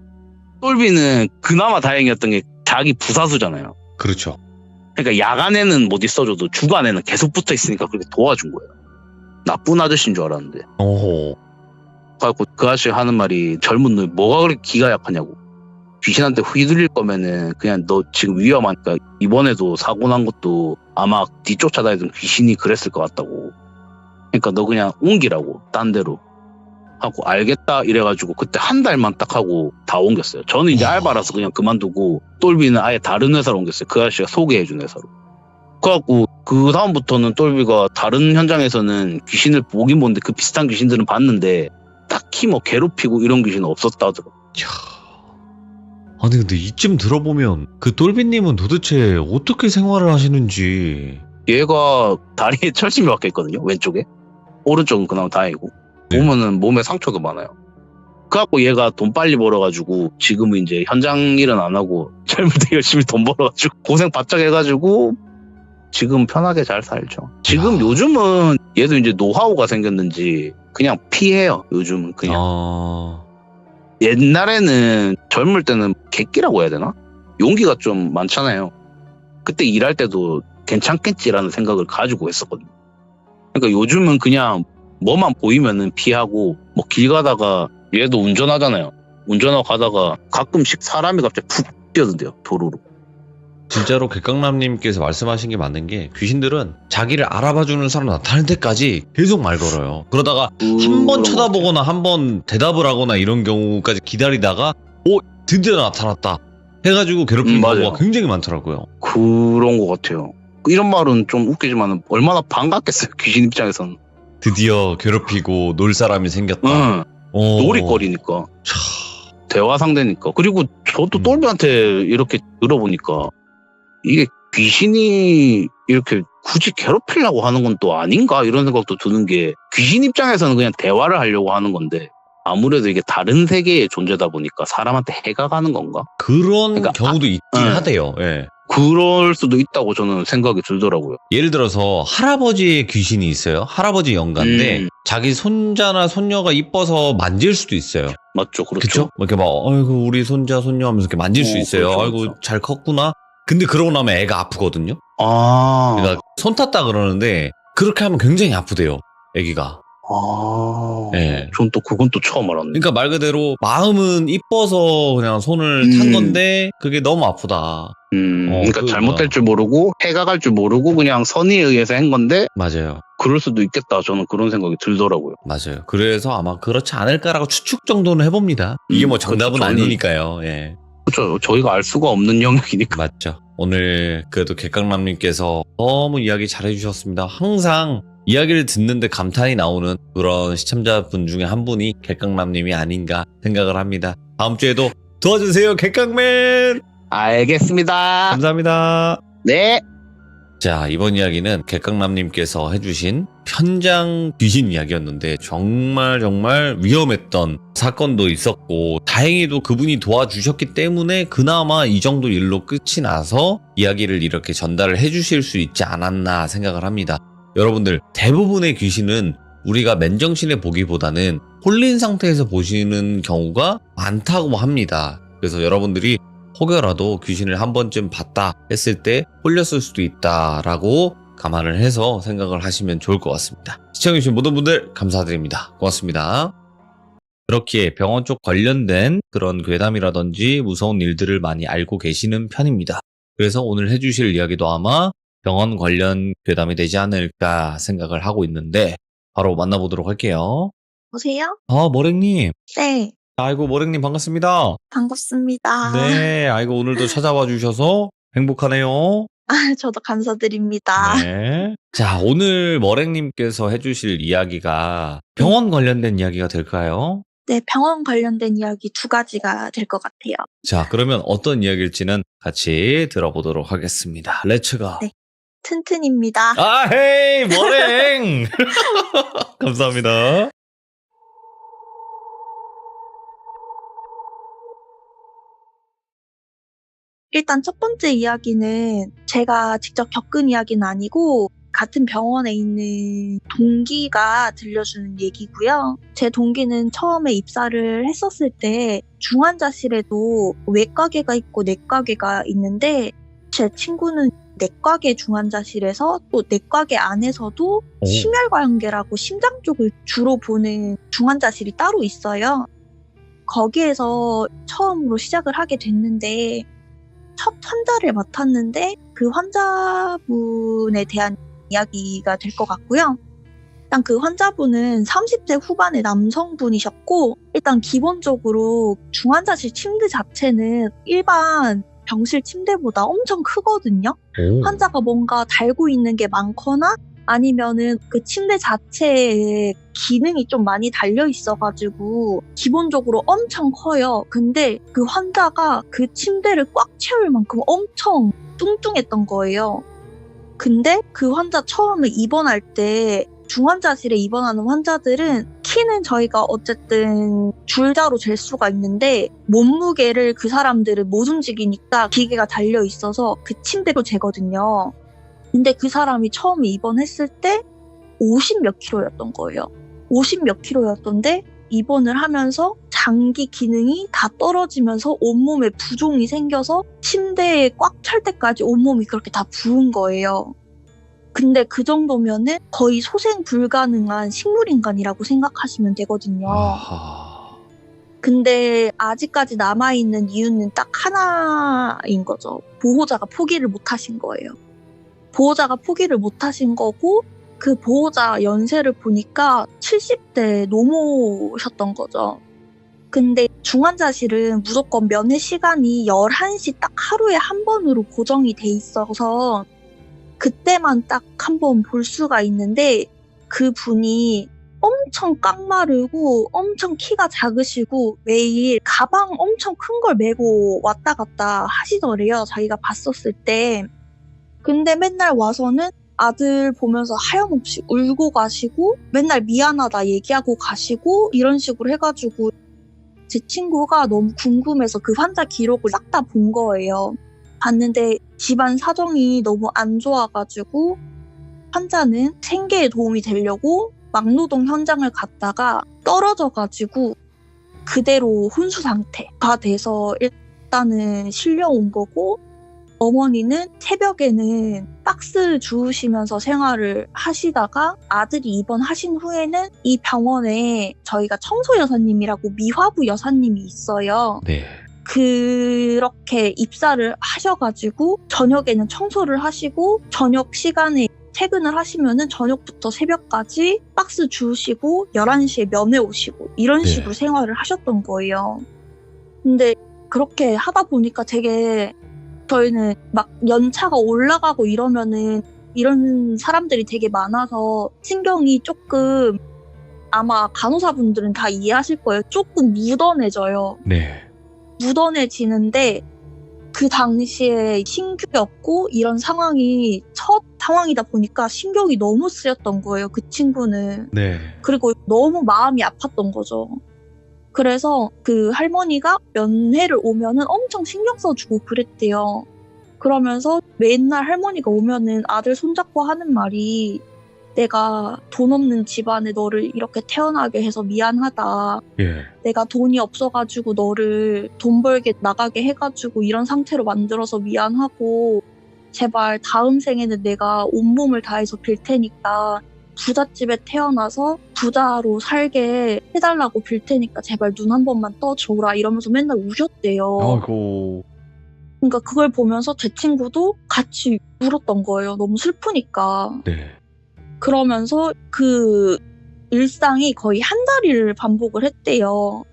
똘비는 그나마 다행이었던 게 자기 부사수잖아요. 그렇죠. 그러니까 야간에는 못 있어줘도 주간에는 계속 붙어 있으니까 그렇게 도와준 거예요. 나쁜 아저씨인 줄 알았는데. 오호. 그래갖고 그 아저씨 하는 말이 젊은 놈이 뭐가 그렇게 기가 약하냐고. 귀신한테 휘둘릴 거면은 그냥 너 지금 위험하니까 이번에도 사고 난 것도 아마 뒤쫓아다니던 귀신이 그랬을 것 같다고. 그러니까 너 그냥 옮기라고 딴 데로 하고 알겠다 이래가지고 그때 한 달만 딱 하고 다 옮겼어요. 저는 이제 와. 알바라서 그냥 그만두고 똘비는 아예 다른 회사로 옮겼어요. 그 아저씨가 소개해준 회사로. 그래갖고 그 다음부터는 똘비가 다른 현장에서는 귀신을 보긴 보는데 그 비슷한 귀신들은 봤는데 딱히 뭐 괴롭히고 이런 귀신은 없었다 하더라고요. 야. 아니 근데 이쯤 들어보면 그 똘비님은 도대체 어떻게 생활을 하시는지. 얘가 다리에 철심이 박혀있거든요. 왼쪽에. 오른쪽은 그나마 다행이고. 네. 보면은 몸에 상처도 많아요. 그래갖고 얘가 돈 빨리 벌어가지고 지금은 이제 현장 일은 안 하고 젊을 때 열심히 돈 벌어가지고 고생 바짝 해가지고 지금 편하게 잘 살죠. 지금 야. 요즘은 얘도 이제 노하우가 생겼는지 그냥 피해요. 요즘은 그냥. 옛날에는 젊을 때는 객기라고 해야 되나? 용기가 좀 많잖아요. 그때 일할 때도 괜찮겠지라는 생각을 가지고 했었거든요. 그러니까 요즘은 그냥 뭐만 보이면은 피하고 뭐 길 가다가 얘도 운전하잖아요. 운전하고 가다가 가끔씩 사람이 갑자기 푹 뛰어든대요. 도로로. 진짜로 객강남님께서 말씀하신 게 맞는 게 귀신들은 자기를 알아봐주는 사람 나타날 때까지 계속 말 걸어요. 그러다가 한 번 쳐다보거나 한 번 대답을 하거나 이런 경우까지 기다리다가 드디어 나타났다 해가지고 괴롭히는 맞아요. 경우가 굉장히 많더라고요. 그런 것 같아요. 이런 말은 좀 웃기지만 얼마나 반갑겠어요. 귀신 입장에서는. 드디어 괴롭히고 놀 사람이 생겼다. 응. 놀이거리니까. 대화 상대니까. 그리고 저도 똘비한테 이렇게 들어보니까 이게 귀신이 이렇게 굳이 괴롭히려고 하는 건 또 아닌가 이런 생각도 드는 게 귀신 입장에서는 그냥 대화를 하려고 하는 건데 아무래도 이게 다른 세계의 존재다 보니까 사람한테 해가 가는 건가? 그런 그러니까 경우도 있긴 하대요. 예. 그럴 수도 있다고 저는 생각이 들더라고요. 예를 들어서 할아버지의 귀신이 있어요. 할아버지 영가인데 자기 손자나 손녀가 이뻐서 만질 수도 있어요. 맞죠, 그렇죠. 그쵸? 뭐 이렇게 막 아이고 우리 손자 손녀 하면서 이렇게 만질 수 있어요. 그렇죠, 아이고 그렇죠. 잘 컸구나. 근데 그러고 나면 애가 아프거든요. 아, 그러니까 손 탔다 그러는데 그렇게 하면 굉장히 아프대요. 애기가. 예. 전 또 그건 또 처음 알았네. 그러니까 말 그대로 마음은 이뻐서 그냥 손을 탄 건데 그게 너무 아프다. 그러니까 그거구나. 잘못될 줄 모르고 해가 갈 줄 모르고 그냥 선의에 의해서 한 건데 맞아요. 그럴 수도 있겠다. 저는 그런 생각이 들더라고요. 맞아요. 그래서 아마 그렇지 않을까라고 추측 정도는 해봅니다. 이게 뭐 정답은 저는- 아니니까요. 예. 그렇죠. 저희가 알 수가 없는 영역이니까. 맞죠. 오늘 그래도 객강남님께서 너무 이야기 잘해주셨습니다. 항상 이야기를 듣는데 감탄이 나오는 그런 시청자분 중에 한 분이 객강남님이 아닌가 생각을 합니다. 다음 주에도 도와주세요, 객강맨! 알겠습니다. 감사합니다. 네. 자, 이번 이야기는 객강남님께서 해주신 현장 귀신 이야기였는데 정말 위험했던 사건도 있었고 다행히도 그분이 도와주셨기 때문에 그나마 이 정도 일로 끝이 나서 이야기를 이렇게 전달을 해주실 수 있지 않았나 생각을 합니다. 여러분들 대부분의 귀신은 우리가 맨정신에 보기보다는 홀린 상태에서 보시는 경우가 많다고 합니다. 그래서 여러분들이 혹여라도 귀신을 한 번쯤 봤다 했을 때 홀렸을 수도 있다라고 감안을 해서 생각을 하시면 좋을 것 같습니다. 시청해주신 모든 분들 감사드립니다. 고맙습니다. 그렇기에 병원 쪽 관련된 그런 괴담이라든지 무서운 일들을 많이 알고 계시는 편입니다. 그래서 오늘 해주실 이야기도 아마 병원 관련 괴담이 되지 않을까 생각을 하고 있는데 바로 만나보도록 할게요. 보세요? 머랭님. 네, 아이고, 머랭님 반갑습니다. 반갑습니다. 네, 아이고, 오늘도 찾아와 주셔서 행복하네요. 저도 감사드립니다. 네. 자, 오늘 머랭님께서 해주실 이야기가 병원 관련된 이야기가 될까요? 네, 병원 관련된 이야기 2가지가 될 것 같아요. 자, 그러면 어떤 이야기일지는 같이 들어보도록 하겠습니다. 렛츠고. 네. 튼튼입니다. 헤이, 머랭! 감사합니다. 일단 첫 번째 이야기는 제가 직접 겪은 이야기는 아니고 같은 병원에 있는 동기가 들려주는 얘기고요. 제 동기는 처음에 입사를 했었을 때 중환자실에도 외과계가 있고 내과계가 있는데 제 친구는 내과계 중환자실에서 또 내과계 안에서도 오. 심혈관계라고 심장 쪽을 주로 보는 중환자실이 따로 있어요. 거기에서 처음으로 시작을 하게 됐는데 첫 환자를 맡았는데 그 환자분에 대한 이야기가 될 것 같고요. 일단 그 환자분은 30대 후반의 남성분이셨고 일단 기본적으로 중환자실 침대 자체는 일반 병실 침대보다 엄청 크거든요. 환자가 뭔가 달고 있는 게 많거나 아니면은 그 침대 자체에 기능이 좀 많이 달려 있어가지고 기본적으로 엄청 커요. 근데 그 환자가 그 침대를 꽉 채울 만큼 엄청 뚱뚱했던 거예요. 근데 그 환자 처음에 입원할 때 중환자실에 입원하는 환자들은 키는 저희가 어쨌든 줄자로 잴 수가 있는데 몸무게를 그 사람들은 못 움직이니까 기계가 달려 있어서 그 침대로 재거든요. 근데 그 사람이 처음에 입원했을 때 50 몇 킬로였던 거예요. 50 몇 킬로였던데 입원을 하면서 장기 기능이 다 떨어지면서 온몸에 부종이 생겨서 침대에 꽉 찰 때까지 온몸이 그렇게 다 부은 거예요. 근데 그 정도면은 거의 소생 불가능한 식물인간이라고 생각하시면 되거든요. 근데 아직까지 남아있는 이유는 딱 하나인 거죠. 보호자가 포기를 못 하신 거예요. 보호자가 포기를 못 하신 거고 그 보호자 연세를 보니까 70대 노모셨던 거죠. 근데 중환자실은 무조건 면회 시간이 11시 딱 하루에 한 번으로 고정이 돼 있어서 그때만 딱 한 번 볼 수가 있는데 그 분이 엄청 깡마르고 엄청 키가 작으시고 매일 가방 엄청 큰 걸 메고 왔다 갔다 하시더래요. 자기가 봤었을 때. 근데 맨날 와서는 아들 보면서 하염없이 울고 가시고 맨날 미안하다 얘기하고 가시고 이런 식으로 해가지고 제 친구가 너무 궁금해서 그 환자 기록을 싹 다 본 거예요. 봤는데 집안 사정이 너무 안 좋아가지고 환자는 생계에 도움이 되려고 막노동 현장을 갔다가 떨어져가지고 그대로 혼수 상태가 돼서 일단은 실려온 거고 어머니는 새벽에는 박스 주우시면서 생활을 하시다가 아들이 입원하신 후에는 이 병원에 저희가 청소 여사님이라고 미화부 여사님이 있어요. 네. 그렇게 입사를 하셔가지고 저녁에는 청소를 하시고 저녁 시간에 퇴근을 하시면은 저녁부터 새벽까지 박스 주우시고 11시에 면회 오시고 이런 네. 식으로 생활을 하셨던 거예요. 근데 그렇게 하다 보니까 되게 저희는 막 연차가 올라가고 이러면은 이런 사람들이 되게 많아서 신경이 조금 아마 간호사분들은 다 이해하실 거예요. 조금 묻어내져요. 네. 묻어내지는데 그 당시에 신규였고 이런 상황이 첫 상황이다 보니까 신경이 너무 쓰였던 거예요. 그 친구는. 네. 그리고 너무 마음이 아팠던 거죠. 그래서 그 할머니가 면회를 오면은 엄청 신경 써주고 그랬대요. 그러면서 맨날 할머니가 오면은 아들 손잡고 하는 말이 내가 돈 없는 집안에 너를 이렇게 태어나게 해서 미안하다. 예. 내가 돈이 없어가지고 너를 돈 벌게 나가게 해가지고 이런 상태로 만들어서 미안하고 제발 다음 생에는 내가 온몸을 다해서 빌 테니까 부잣집에 태어나서 부자로 살게 해달라고 빌 테니까 제발 눈 한 번만 떠줘라 이러면서 맨날 우셨대요. 아이고. 그러니까 그걸 보면서 제 친구도 같이 울었던 거예요. 너무 슬프니까. 네. 그러면서 그 일상이 거의 한 달을 반복을 했대요.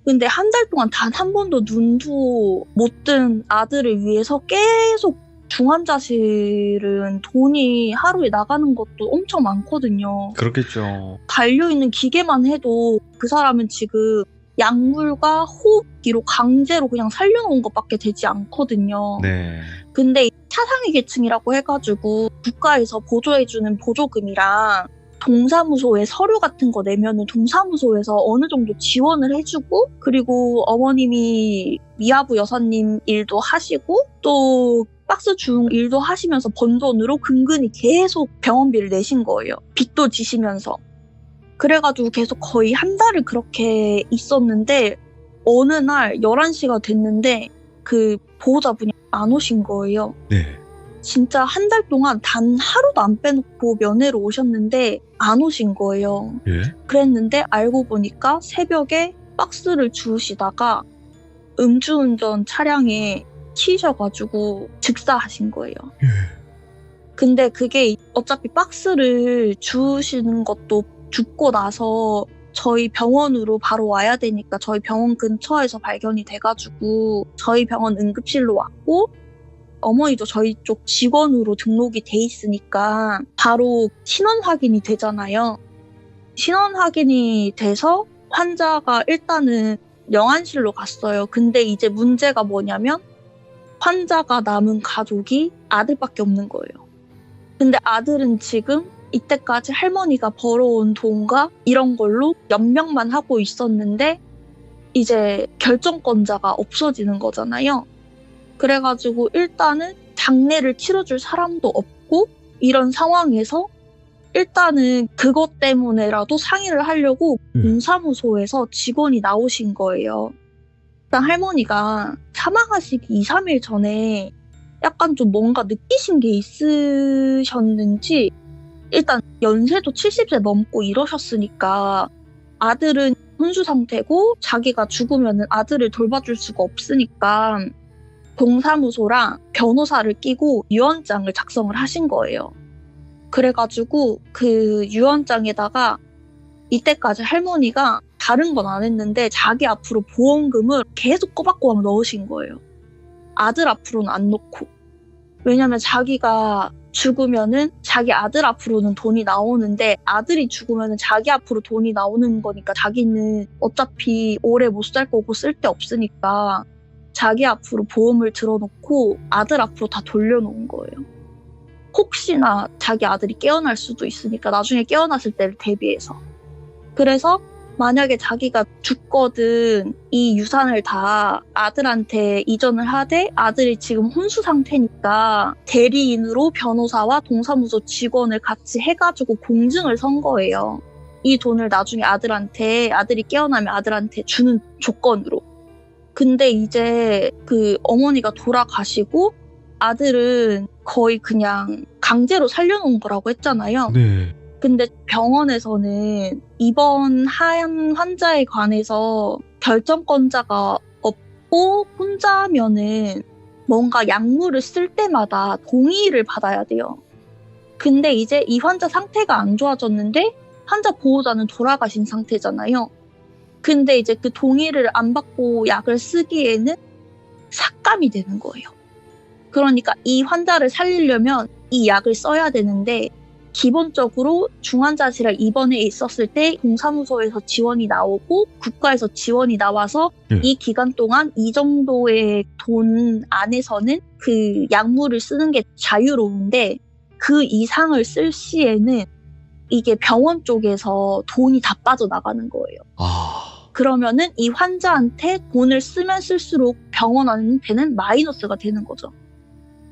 근데 한 달 동안 단 한 번도 눈도 못 뜬 아들을 위해서 계속 중환자실은 돈이 하루에 나가는 것도 엄청 많거든요. 그렇겠죠. 달려있는 기계만 해도 그 사람은 지금 약물과 호흡기로 강제로 그냥 살려놓은 것밖에 되지 않거든요. 네. 근데 차상위 계층이라고 해가지고 국가에서 보조해주는 보조금이랑 동사무소에 서류 같은 거 내면은 동사무소에서 어느 정도 지원을 해주고 그리고 어머님이 미아부 여사님 일도 하시고 또 박스 중 일도 하시면서 번 돈으로 근근히 계속 병원비를 내신 거예요. 빚도 지시면서. 그래가지고 계속 거의 한 달을 그렇게 있었는데 어느 날 11시가 됐는데 그 보호자분이 안 오신 거예요. 네. 진짜 한 달 동안 단 하루도 안 빼놓고 면회로 오셨는데 안 오신 거예요. 예. 그랬는데 알고 보니까 새벽에 박스를 주우시다가 음주운전 차량에 치이셔가지고 즉사하신 거예요. 예. 근데 그게 어차피 박스를 주우시는 것도 죽고 나서 저희 병원으로 바로 와야 되니까 저희 병원 근처에서 발견이 돼가지고 저희 병원 응급실로 왔고 어머니도 저희 쪽 직원으로 등록이 돼 있으니까 바로 신원 확인이 되잖아요. 신원 확인이 돼서 환자가 일단은 영안실로 갔어요. 근데 이제 문제가 뭐냐면 환자가 남은 가족이 아들밖에 없는 거예요. 근데 아들은 지금 이때까지 할머니가 벌어온 돈과 이런 걸로 연명만 하고 있었는데 이제 결정권자가 없어지는 거잖아요. 그래가지고 일단은 장례를 치러줄 사람도 없고 이런 상황에서 일단은 그것 때문에라도 상의를 하려고 동사무소에서 직원이 나오신 거예요. 일단 할머니가 사망하시기 2, 3일 전에 약간 좀 뭔가 느끼신 게 있으셨는지 일단 연세도 70세 넘고 이러셨으니까 아들은 혼수 상태고 자기가 죽으면 아들을 돌봐줄 수가 없으니까 동사무소랑 변호사를 끼고 유언장을 작성을 하신 거예요. 그래가지고 그 유언장에다가 이때까지 할머니가 다른 건 안 했는데 자기 앞으로 보험금을 계속 꼬박꼬박 넣으신 거예요. 아들 앞으로는 안 넣고. 왜냐면 자기가 죽으면은 자기 아들 앞으로는 돈이 나오는데 아들이 죽으면은 자기 앞으로 돈이 나오는 거니까 자기는 어차피 오래 못 살 거고 쓸데없으니까 자기 앞으로 보험을 들어놓고 아들 앞으로 다 돌려놓은 거예요. 혹시나 자기 아들이 깨어날 수도 있으니까 나중에 깨어났을 때를 대비해서. 그래서 만약에 자기가 죽거든 이 유산을 다 아들한테 이전을 하되 아들이 지금 혼수 상태니까 대리인으로 변호사와 동사무소 직원을 같이 해가지고 공증을 선 거예요. 이 돈을 나중에 아들한테 아들이 깨어나면 아들한테 주는 조건으로. 근데 이제 그 어머니가 돌아가시고 아들은 거의 그냥 강제로 살려놓은 거라고 했잖아요. 네. 근데 병원에서는 입원한 환자에 관해서 결정권자가 없고 혼자면은 뭔가 약물을 쓸 때마다 동의를 받아야 돼요. 근데 이제 이 환자 상태가 안 좋아졌는데 환자 보호자는 돌아가신 상태잖아요. 근데 이제 그 동의를 안 받고 약을 쓰기에는 삭감이 되는 거예요. 그러니까 이 환자를 살리려면 이 약을 써야 되는데 기본적으로 중환자실에 입원해 있었을 때 동사무소에서 지원이 나오고 국가에서 지원이 나와서 이 기간 동안 이 정도의 돈 안에서는 그 약물을 쓰는 게 자유로운데 그 이상을 쓸 시에는 이게 병원 쪽에서 돈이 다 빠져나가는 거예요. 그러면은 이 환자한테 돈을 쓰면 쓸수록 병원한테는 마이너스가 되는 거죠.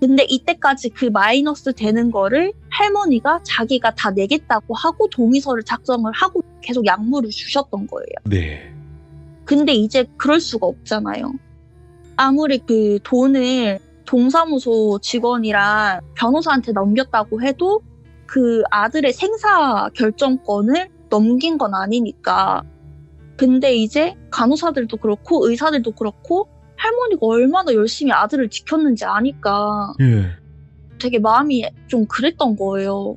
근데 이때까지 그 마이너스 되는 거를 할머니가 자기가 다 내겠다고 하고 동의서를 작성을 하고 계속 약물을 주셨던 거예요. 네. 근데 이제 그럴 수가 없잖아요. 아무리 그 돈을 동사무소 직원이랑 변호사한테 넘겼다고 해도 그 아들의 생사 결정권을 넘긴 건 아니니까. 근데 이제 간호사들도 그렇고 의사들도 그렇고 할머니가 얼마나 열심히 아들을 지켰는지 아니까 예. 되게 마음이 좀 그랬던 거예요.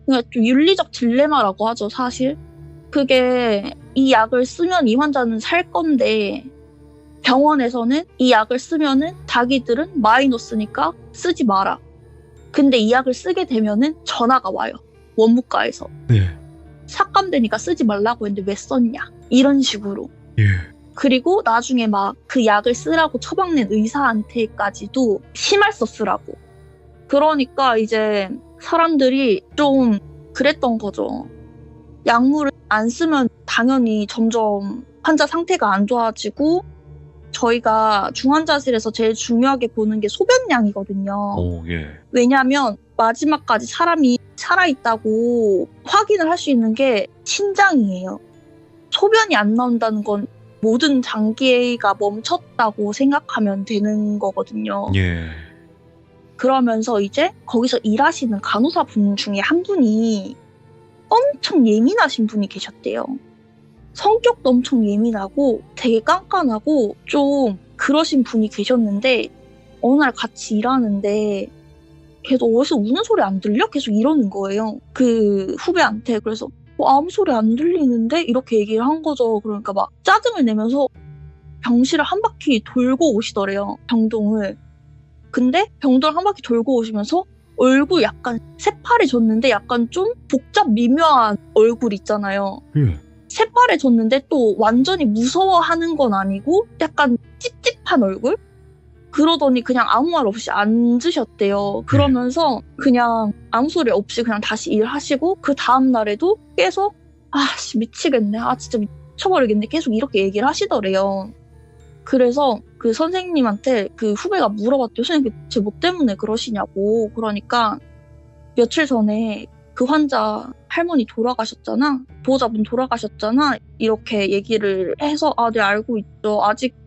그냥 좀 윤리적 딜레마라고 하죠, 사실. 그게 이 약을 쓰면 이 환자는 살 건데 병원에서는 이 약을 쓰면은 자기들은 마이너스니까 쓰지 마라. 근데 이 약을 쓰게 되면은 전화가 와요. 원무과에서. 네. 삭감되니까 쓰지 말라고 했는데 왜 썼냐. 이런 식으로. 예. 그리고 나중에 막 그 약을 쓰라고 처방낸 의사한테까지도 심할서 쓰라고. 그러니까 이제 사람들이 좀 그랬던 거죠. 약물을 안 쓰면 당연히 점점 환자 상태가 안 좋아지고 저희가 중환자실에서 제일 중요하게 보는 게 소변량이거든요. 예. 왜냐하면 마지막까지 사람이 살아있다고 확인을 할 수 있는 게 신장이에요. 소변이 안 나온다는 건 모든 장기가 멈췄다고 생각하면 되는 거거든요. 예. 그러면서 이제 거기서 일하시는 간호사분 중에 한 분이 엄청 예민하신 분이 계셨대요. 성격도 엄청 예민하고 되게 깐깐하고 좀 그러신 분이 계셨는데 어느 날 같이 일하는데 계속 어디서 우는 소리 안 들려? 계속 이러는 거예요. 그 후배한테. 그래서 아무 소리 안 들리는데? 이렇게 얘기를 한 거죠. 그러니까 막 짜증을 내면서 병실을 한 바퀴 돌고 오시더래요. 병동을. 근데 병동을 한 바퀴 돌고 오시면서 얼굴 약간 새파래졌는데 약간 좀 복잡 미묘한 얼굴 있잖아요. 새파래졌는데 또 완전히 무서워하는 건 아니고 약간 찝찝한 얼굴? 그러더니 그냥 아무 말 없이 앉으셨대요. 그러면서 그냥 아무 소리 없이 그냥 다시 일하시고 그 다음 날에도 계속 아씨 미치겠네. 아 진짜 미쳐버리겠네. 계속 이렇게 얘기를 하시더래요. 그래서 그 선생님한테 그 후배가 물어봤대요. 선생님 대체 뭐 때문에 그러시냐고. 그러니까 며칠 전에 그 환자 할머니 돌아가셨잖아. 보호자분 돌아가셨잖아. 이렇게 얘기를 해서 아, 네 알고 있죠. 아직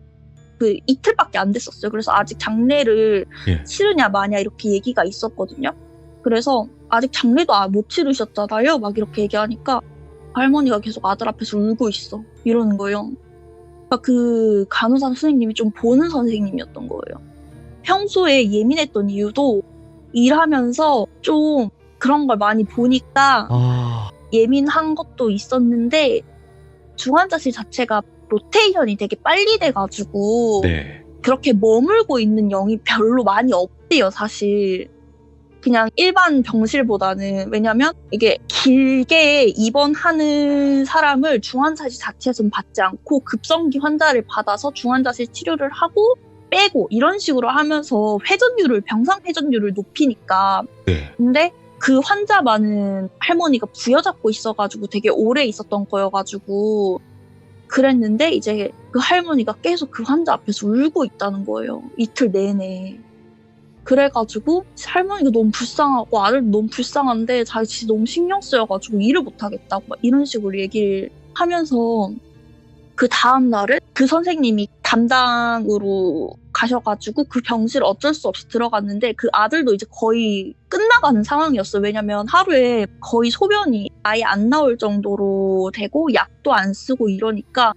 그 이틀밖에 안 됐었어요. 그래서 아직 장례를 치르냐 마냐 이렇게 얘기가 있었거든요. 그래서 아직 장례도 못 치르셨잖아요. 막 이렇게 얘기하니까 할머니가 계속 아들 앞에서 울고 있어. 이러는 거예요. 그러니까 그 간호사 선생님이 좀 보는 선생님이었던 거예요. 평소에 예민했던 이유도 일하면서 좀 그런 걸 많이 보니까 예민한 것도 있었는데 중환자실 자체가 로테이션이 되게 빨리 돼가지고 그렇게 머물고 있는 영이 별로 많이 없대요, 사실. 그냥 일반 병실보다는. 왜냐면 이게 길게 입원하는 사람을 중환자실 자체에서는 받지 않고 급성기 환자를 받아서 중환자실 치료를 하고 빼고 이런 식으로 하면서 병상 회전율을 높이니까. 근데 그 환자만은 할머니가 부여잡고 있어가지고 되게 오래 있었던 거여가지고 그랬는데 이제 그 할머니가 계속 그 환자 앞에서 울고 있다는 거예요. 이틀 내내. 그래가지고 할머니가 너무 불쌍하고 아들도 너무 불쌍한데 자기 진짜 너무 신경 쓰여가지고 일을 못하겠다고 막 이런 식으로 얘기를 하면서 그 다음 날은 그 선생님이 담당으로 가셔가지고 그 병실을 어쩔 수 없이 들어갔는데 그 아들도 이제 거의 끝나가는 상황이었어요. 왜냐면 하루에 거의 소변이 아예 안 나올 정도로 되고 약도 안 쓰고 이러니까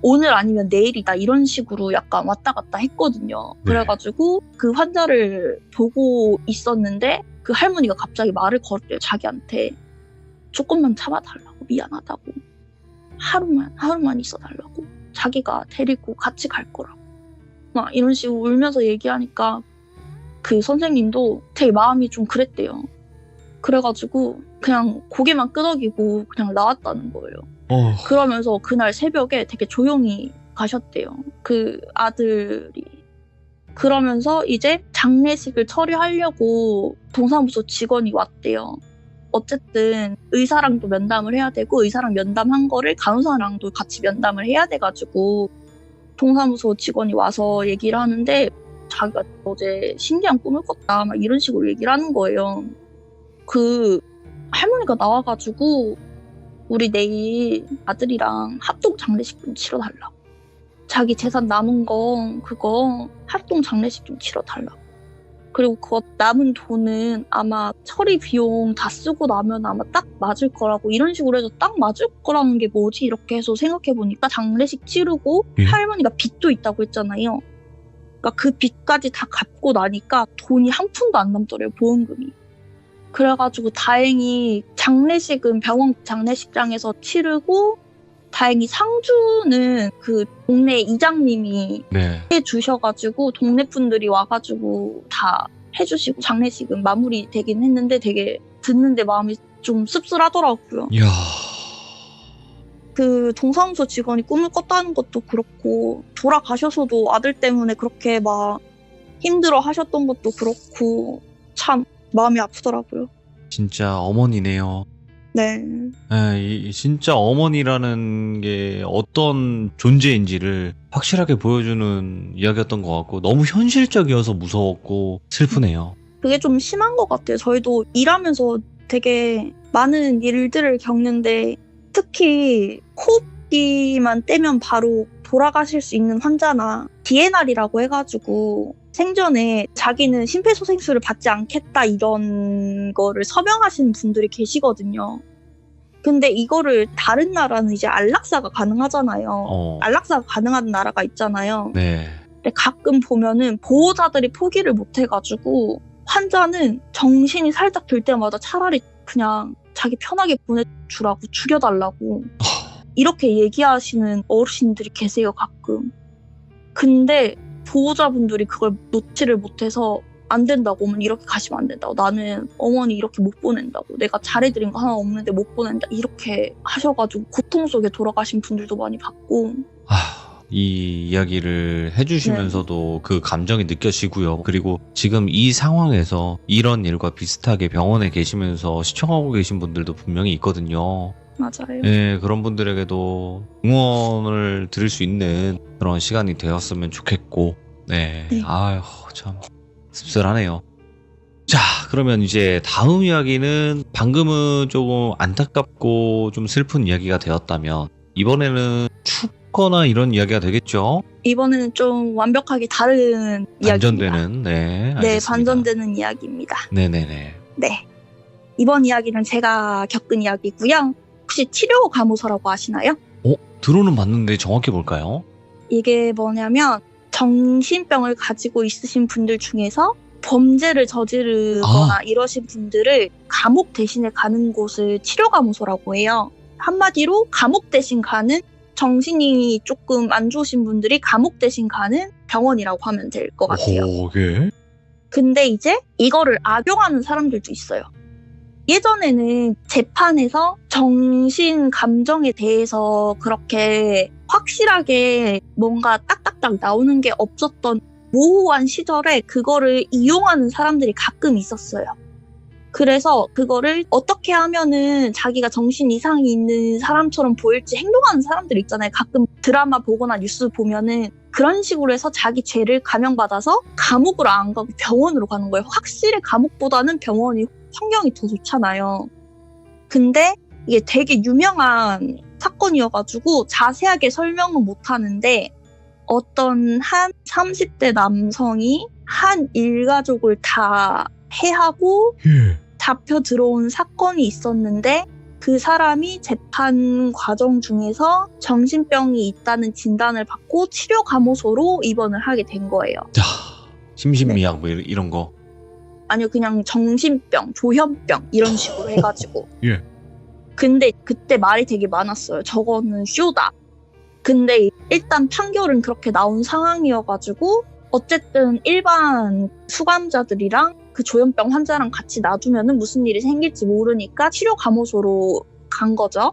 오늘 아니면 내일이다 이런 식으로 약간 왔다 갔다 했거든요. 그래가지고 그 환자를 보고 있었는데 그 할머니가 갑자기 말을 걸었대요. 자기한테 조금만 참아달라고. 미안하다고. 하루만 있어달라고. 자기가 데리고 같이 갈 거라고. 막 이런 식으로 울면서 얘기하니까 그 선생님도 되게 마음이 좀 그랬대요. 그래가지고 그냥 고개만 끄덕이고 그냥 나왔다는 거예요. 그러면서 그날 새벽에 되게 조용히 가셨대요. 그 아들이. 그러면서 이제 장례식을 처리하려고 동사무소 직원이 왔대요. 어쨌든 의사랑도 면담을 해야 되고 의사랑 면담한 거를 간호사랑도 같이 면담을 해야 돼가지고 동사무소 직원이 와서 얘기를 하는데 자기가 어제 신기한 꿈을 꿨다 막 이런 식으로 얘기를 하는 거예요. 그 할머니가 나와가지고 우리 내일 아들이랑 합동 장례식 좀 치러달라고. 자기 재산 남은 거 그거 합동 장례식 좀 치러달라고. 그리고 그거 남은 돈은 아마 처리 비용 다 쓰고 나면 아마 딱 맞을 거라고 이런 식으로 해서 딱 맞을 거라는 게 뭐지 이렇게 해서 생각해보니까 장례식 치르고 할머니가 빚도 있다고 했잖아요. 그러니까 그 빚까지 다 갚고 나니까 돈이 한 푼도 안 남더래요, 보험금이. 그래가지고 다행히 장례식은 병원 장례식장에서 치르고 다행히 상주는 그 동네 이장님이 해주셔가지고 동네 분들이 와가지고 다 해주시고 장례식은 마무리되긴 했는데 되게 듣는데 마음이 좀 씁쓸하더라고요. 이야. 그 동사무소 직원이 꿈을 꿨다는 것도 그렇고 돌아가셔서도 아들 때문에 그렇게 막 힘들어 하셨던 것도 그렇고 참 마음이 아프더라고요. 진짜 어머니네요. 네. 진짜 어머니라는 게 어떤 존재인지를 확실하게 보여주는 이야기였던 것 같고 너무 현실적이어서 무서웠고 슬프네요. 그게 좀 심한 것 같아요. 저희도 일하면서 되게 많은 일들을 겪는데 특히 호흡기만 떼면 바로 돌아가실 수 있는 환자나 DNR이라고 해가지고 생전에 자기는 심폐소생술을 받지 않겠다 이런 거를 서명하시는 분들이 계시거든요. 근데 이거를 다른 나라는 이제 안락사가 가능하잖아요. 안락사가 가능한 나라가 있잖아요. 네. 근데 가끔 보면은 보호자들이 포기를 못 해가지고 환자는 정신이 살짝 들 때마다 차라리 그냥 자기 편하게 보내주라고 죽여달라고 이렇게 얘기하시는 어르신들이 계세요, 가끔. 근데 보호자분들이 그걸 놓지를 못해서 안 된다고, 어머니 이렇게 가시면 안 된다고, 나는 어머니 이렇게 못 보낸다고, 내가 잘해드린 거 하나 없는데 못 보낸다 이렇게 하셔가지고 고통 속에 돌아가신 분들도 많이 봤고. 이 이야기를 해주시면서도 그 감정이 느껴지고요. 그리고 지금 이 상황에서 이런 일과 비슷하게 병원에 계시면서 시청하고 계신 분들도 분명히 있거든요. 맞아요. 네, 그런 분들에게도 응원을 드릴 수 있는 그런 시간이 되었으면 좋겠고, 네. 아휴, 참 씁쓸하네요. 자, 그러면 이제 다음 이야기는 방금은 조금 안타깝고 좀 슬픈 이야기가 되었다면 이번에는 춥거나 이런 이야기가 되겠죠? 이번에는 좀 완벽하게 다른 이야기입니다. 반전되는, 네, 알겠습니다. 네, 반전되는 이야기입니다. 네네네. 네. 이번 이야기는 제가 겪은 이야기고요. 혹시 치료감호소라고 아시나요? 들어는 봤는데 정확히 뭘까요? 이게 뭐냐면 정신병을 가지고 있으신 분들 중에서 범죄를 저지르거나 이러신 분들을 감옥 대신에 가는 곳을 치료감호소라고 해요. 한마디로 감옥 대신 가는, 정신이 조금 안 좋으신 분들이 감옥 대신 가는 병원이라고 하면 될 것 같아요. 예? 근데 이제 이거를 악용하는 사람들도 있어요. 예전에는 재판에서 정신 감정에 대해서 그렇게 확실하게 뭔가 딱딱딱 나오는 게 없었던 모호한 시절에 그거를 이용하는 사람들이 가끔 있었어요. 그래서 그거를 어떻게 하면은 자기가 정신 이상이 있는 사람처럼 보일지 행동하는 사람들 있잖아요. 가끔 드라마 보거나 뉴스 보면은 그런 식으로 해서 자기 죄를 감형받아서 감옥으로 안 가고 병원으로 가는 거예요. 확실히 감옥보다는 병원이 환경이 더 좋잖아요. 근데 이게 되게 유명한 사건이어가지고 자세하게 설명은 못하는데 어떤 한 30대 남성이 한 일가족을 다 해하고 잡혀 들어온 사건이 있었는데 그 사람이 재판 과정 중에서 정신병이 있다는 진단을 받고 치료감호소로 입원을 하게 된 거예요. 심신미약 뭐 이런 거. 아니요, 그냥 정신병, 조현병 이런 식으로 해가지고. 예. 근데 그때 말이 되게 많았어요. 저거는 쇼다. 근데 일단 판결은 그렇게 나온 상황이어가지고 어쨌든 일반 수감자들이랑 그 조현병 환자랑 같이 놔두면은 무슨 일이 생길지 모르니까 치료감호소로 간 거죠.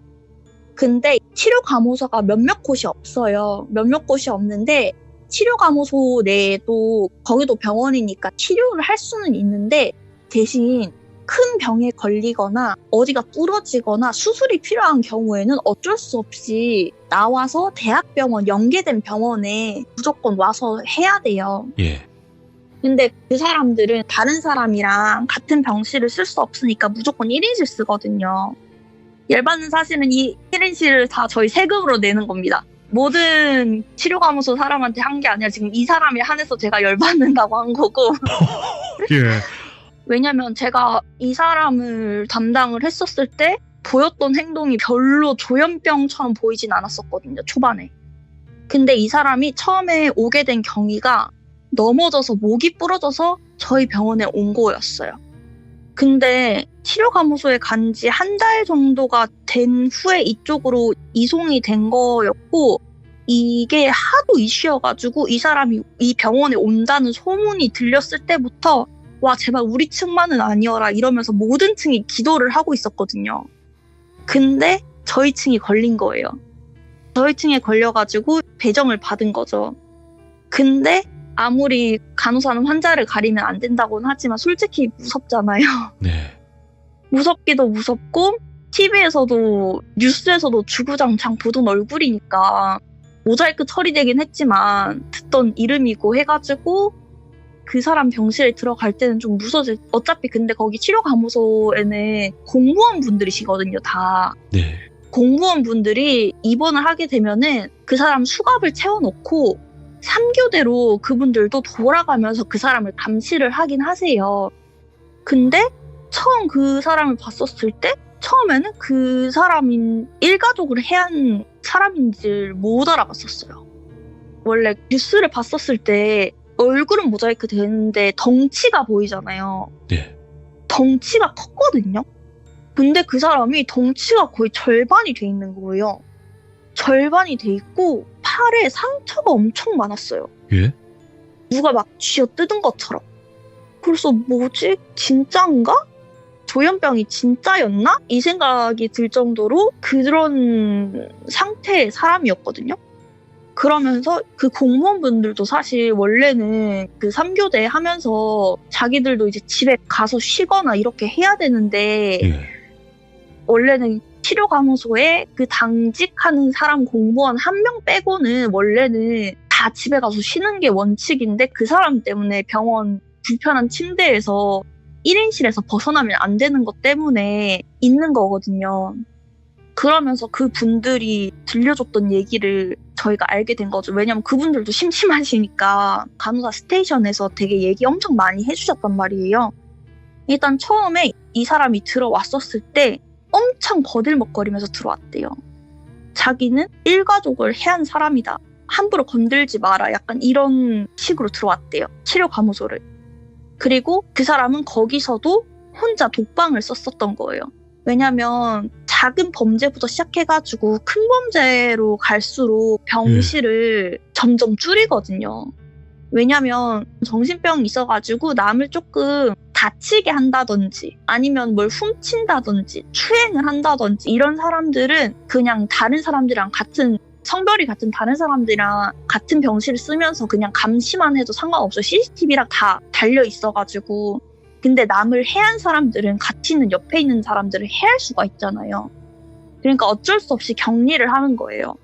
근데 치료감호소가 몇몇 곳이 없어요. 몇몇 곳이 없는데 치료감호소 내에도 거기도 병원이니까 치료를 할 수는 있는데 대신 큰 병에 걸리거나 어디가 부러지거나 수술이 필요한 경우에는 어쩔 수 없이 나와서 대학병원, 연계된 병원에 무조건 와서 해야 돼요. 예. 근데 그 사람들은 다른 사람이랑 같은 병실을 쓸 수 없으니까 무조건 1인실 쓰거든요. 열받는 사실은 이 1인실을 다 저희 세금으로 내는 겁니다. 모든 치료감호소 사람한테 한 게 아니라 지금 이 사람에 한해서 제가 열받는다고 한 거고. 예. 왜냐면 제가 이 사람을 담당을 했었을 때 보였던 행동이 별로 조현병처럼 보이진 않았었거든요, 초반에. 근데 이 사람이 처음에 오게 된 경위가 넘어져서 목이 부러져서 저희 병원에 온 거였어요. 근데 치료감호소에 간 지 한 달 정도가 된 후에 이쪽으로 이송이 된 거였고, 이게 하도 이슈여가지고 이 사람이 이 병원에 온다는 소문이 들렸을 때부터 와 제발 우리 층만은 아니어라 이러면서 모든 층이 기도를 하고 있었거든요. 근데 저희 층이 걸린 거예요. 저희 층에 걸려가지고 배정을 받은 거죠. 근데 아무리 간호사는 환자를 가리면 안 된다고는 하지만 솔직히 무섭잖아요. 네. 무섭기도 무섭고 TV에서도 뉴스에서도 주구장창 보던 얼굴이니까 모자이크 처리되긴 했지만 듣던 이름이고 해가지고 그 사람 병실에 들어갈 때는 좀 무서워져. 어차피 근데 거기 치료감호소에는 공무원분들이시거든요, 다. 네. 공무원분들이 입원을 하게 되면은 그 사람 수갑을 채워놓고 3교대로 그분들도 돌아가면서 그 사람을 감시를 하긴 하세요. 근데 처음 그 사람을 봤었을 때 처음에는 그 사람인 일가족을 해한 사람인 줄 못 알아봤었어요. 원래 뉴스를 봤었을 때 얼굴은 모자이크 되는데 덩치가 보이잖아요. 네. 덩치가 컸거든요. 근데 그 사람이 덩치가 거의 절반이 돼 있는 거예요. 절반이 돼 있고 팔에 상처가 엄청 많았어요. 예? 누가 막 쥐어뜯은 것처럼. 그래서 뭐지? 진짜인가? 조현병이 진짜였나? 이 생각이 들 정도로 그런 상태의 사람이었거든요. 그러면서 그 공무원분들도 사실 원래는 그 3교대 하면서 자기들도 이제 집에 가서 쉬거나 이렇게 해야 되는데 예. 원래는 치료감호소에 그 당직하는 사람 공무원 한 명 빼고는 원래는 다 집에 가서 쉬는 게 원칙인데 그 사람 때문에 병원 불편한 침대에서 1인실에서 벗어나면 안 되는 것 때문에 있는 거거든요. 그러면서 그 분들이 들려줬던 얘기를 저희가 알게 된 거죠. 왜냐면 그분들도 심심하시니까 간호사 스테이션에서 되게 얘기 엄청 많이 해주셨단 말이에요. 일단 처음에 이 사람이 들어왔었을 때 엄청 거들먹거리면서 들어왔대요. 자기는 일가족을 해한 사람이다. 함부로 건들지 마라. 약간 이런 식으로 들어왔대요. 치료감호소를. 그리고 그 사람은 거기서도 혼자 독방을 썼었던 거예요. 왜냐면 작은 범죄부터 시작해가지고 큰 범죄로 갈수록 병실을 점점 줄이거든요. 왜냐면 정신병이 있어가지고 남을 조금 다치게 한다든지 아니면 뭘 훔친다든지 추행을 한다든지 이런 사람들은 그냥 다른 사람들이랑 같은 성별이 같은 다른 사람들이랑 같은 병실을 쓰면서 그냥 감시만 해도 상관없어요. CCTV랑 다 달려 있어가지고. 근데 남을 해한 사람들은 같이 있는 옆에 있는 사람들을 해할 수가 있잖아요. 그러니까 어쩔 수 없이 격리를 하는 거예요.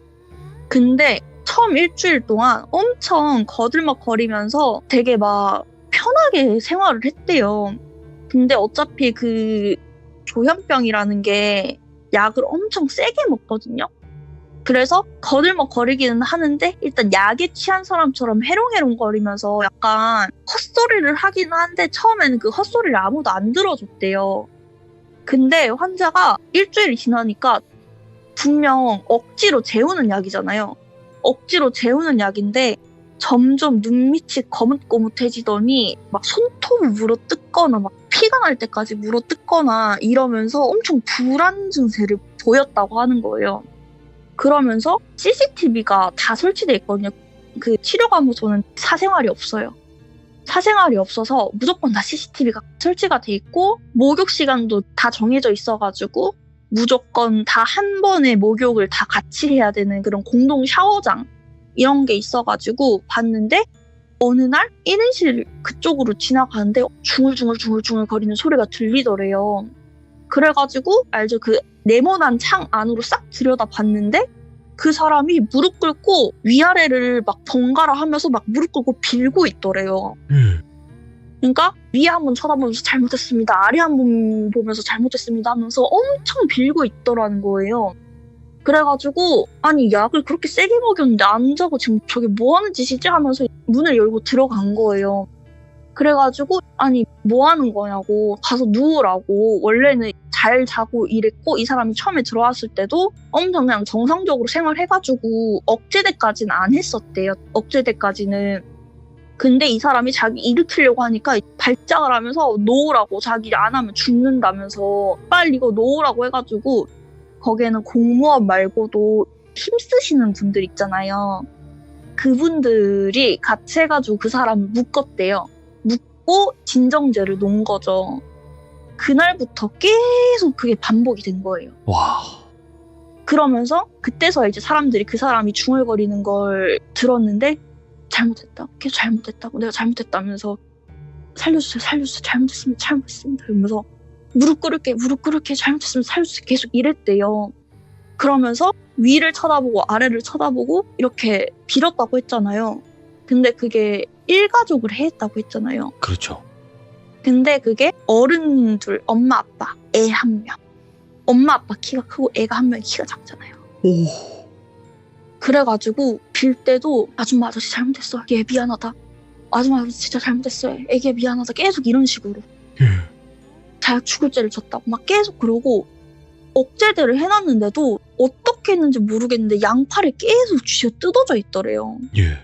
근데 처음 일주일 동안 엄청 거들먹거리면서 되게 막 편하게 생활을 했대요. 근데 어차피 그 조현병이라는 게 약을 엄청 세게 먹거든요. 그래서 거들먹거리기는 하는데 일단 약에 취한 사람처럼 해롱해롱거리면서 약간 헛소리를 하긴 한데 처음에는 그 헛소리를 아무도 안 들어줬대요. 근데 환자가 일주일이 지나니까 분명 억지로 재우는 약이잖아요. 억지로 재우는 약인데 점점 눈밑이 거뭇거뭇해지더니 막 손톱을 물어뜯거나 막 피가 날 때까지 물어뜯거나 이러면서 엄청 불안 증세를 보였다고 하는 거예요. 그러면서 CCTV가 다 설치돼 있거든요. 그 치료감호소는 사생활이 없어요. 사생활이 없어서 무조건 다 CCTV가 설치가 돼 있고 목욕 시간도 다 정해져 있어가지고 무조건 다 한 번에 목욕을 다 같이 해야 되는 그런 공동 샤워장 이런 게 있어가지고 봤는데 어느 날 1인실 그쪽으로 지나가는데 중얼중얼 거리는 소리가 들리더래요. 그래가지고 알죠? 그 네모난 창 안으로 싹 들여다봤는데 그 사람이 무릎 꿇고 위아래를 막 번갈아 하면서 막 무릎 꿇고 빌고 있더래요. 그러니까 위에 한번 쳐다보면서 잘못했습니다. 아래 한번 보면서 잘못했습니다 하면서 엄청 빌고 있더라는 거예요. 그래가지고 아니 약을 그렇게 세게 먹였는데 안 자고 지금 저게 뭐 하는 짓이지 하면서 문을 열고 들어간 거예요. 그래가지고 아니 뭐 하는 거냐고 가서 누우라고 원래는 잘 자고 이랬고 이 사람이 처음에 들어왔을 때도 엄청 그냥 정상적으로 생활해가지고 억제대까지는 안 했었대요. 억제대까지는. 근데 이 사람이 자기 일으키려고 하니까 발작을 하면서 놓으라고 자기 안 하면 죽는다면서 빨리 이거 놓으라고 해가지고 거기에는 공무원 말고도 힘쓰시는 분들 있잖아요. 그분들이 같이 해가지고 그 사람을 묶었대요. 묶고 진정제를 놓은 거죠. 그날부터 계속 그게 반복이 된 거예요. 와. 그러면서 그때서 이제 사람들이 그 사람이 중얼거리는 걸 들었는데 잘못했다. 계속 잘못했다고. 내가 잘못했다면서 살려주세요. 잘못했습니다. 이러면서 무릎 꿇을게. 잘못했으면 살려주세요. 계속 이랬대요. 그러면서 위를 쳐다보고 아래를 쳐다보고 이렇게 빌었다고 했잖아요. 근데 그게 일가족을 해했다고 했잖아요. 그렇죠. 근데 그게 어른 둘, 엄마, 아빠, 애 한 명. 엄마, 아빠 키가 크고 애가 한 명이 키가 작잖아요. 오. 그래가지고 빌 때도 아줌마 아저씨 잘못했어. 얘 미안하다. 아줌마 아저씨 진짜 잘못했어요. 애기 미안하다. 계속 이런 식으로. 자기가 죽을 죄를 졌다고 막 계속 그러고 억제대를 해놨는데도 어떻게 했는지 모르겠는데 양팔이 계속 쥐어 뜯어져 있더래요. 예.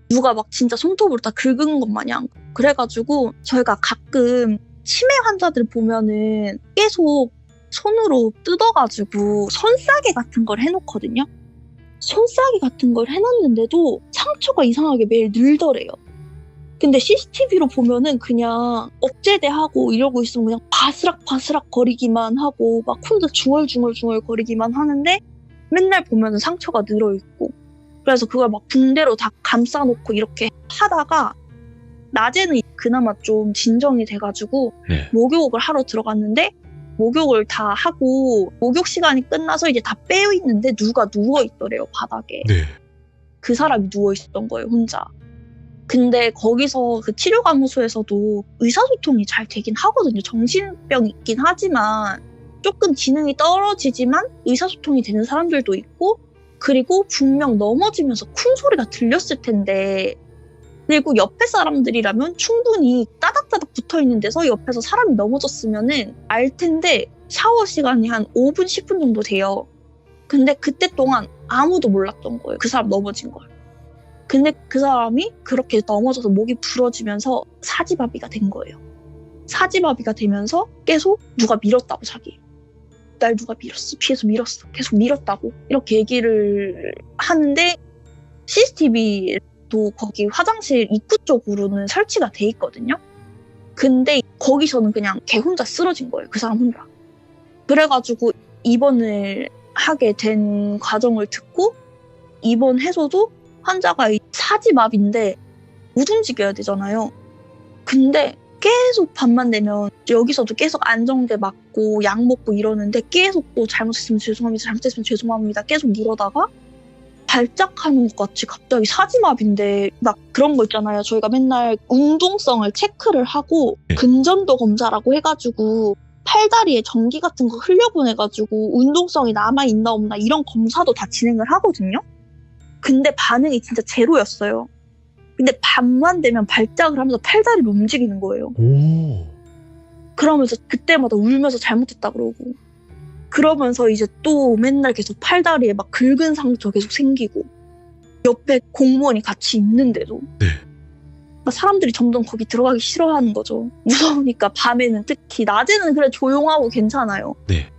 누가 막 진짜 손톱으로 다 긁은 것 마냥. 그래가지고 저희가 가끔 치매 환자들 보면은 계속 손으로 뜯어가지고 손싸개 같은 걸 해놓거든요. 손싸개 같은 걸 해놨는데도 상처가 이상하게 매일 늘더래요. 근데 CCTV로 보면은 그냥 억제대하고 이러고 있으면 그냥 바스락 거리기만 하고 막 혼자 중얼 거리기만 하는데 맨날 보면은 상처가 늘어있고 그래서 그걸 막 붕대로 다 감싸놓고 이렇게 하다가 낮에는 그나마 좀 진정이 돼가지고 네. 목욕을 하러 들어갔는데 목욕을 다 하고 목욕 시간이 끝나서 이제 다 빼어있는데 누가 누워있더래요 바닥에. 네. 그 사람이 누워있었던 거예요 혼자. 근데 거기서 그 치료감호소에서도 의사소통이 잘 되긴 하거든요. 정신병이 있긴 하지만 조금 지능이 떨어지지만 의사소통이 되는 사람들도 있고 그리고 분명 넘어지면서 쿵 소리가 들렸을 텐데 그리고 옆에 사람들이라면 충분히 따닥따닥 붙어있는 데서 옆에서 사람이 넘어졌으면은 알 텐데 샤워 시간이 한 5분, 10분 정도 돼요. 근데 그때 동안 아무도 몰랐던 거예요. 그 사람 넘어진 걸. 근데 그 사람이 그렇게 넘어져서 목이 부러지면서 사지마비가 된 거예요. 사지마비가 되면서 계속 누가 밀었다고 자기. 날 누가 밀었어. 뒤에서 밀었어. 계속 밀었다고. 이렇게 얘기를 하는데 CCTV도 거기 화장실 입구 쪽으로는 설치가 돼 있거든요. 근데 거기서는 그냥 걔 혼자 쓰러진 거예요. 그 사람 혼자. 그래가지고 입원을 하게 된 과정을 듣고 입원해서도 환자가 사지마비인데 못 움직여야 되잖아요. 근데 계속 밤만 되면 여기서도 계속 안정제 맞고 약 먹고 이러는데 계속 또 잘못했으면 죄송합니다 계속 이러다가 발작하는 것 같이 갑자기 사지마비인데 막 그런 거 있잖아요. 저희가 맨날 운동성을 체크를 하고 근전도 검사라고 해가지고 팔다리에 전기 같은 거 흘려보내가지고 운동성이 남아있나 없나 이런 검사도 다 진행을 하거든요. 근데 반응이 진짜 제로였어요. 근데 밤만 되면 발작을 하면서 팔다리를 움직이는 거예요. 오. 그러면서 그때마다 울면서 잘못했다 그러고 그러면서 이제 또 맨날 계속 팔다리에 막 긁은 상처 계속 생기고 옆에 공무원이 같이 있는데도 네. 그러니까 사람들이 점점 거기 들어가기 싫어하는 거죠. 무서우니까 밤에는 특히 낮에는 그래 조용하고 괜찮아요. 네.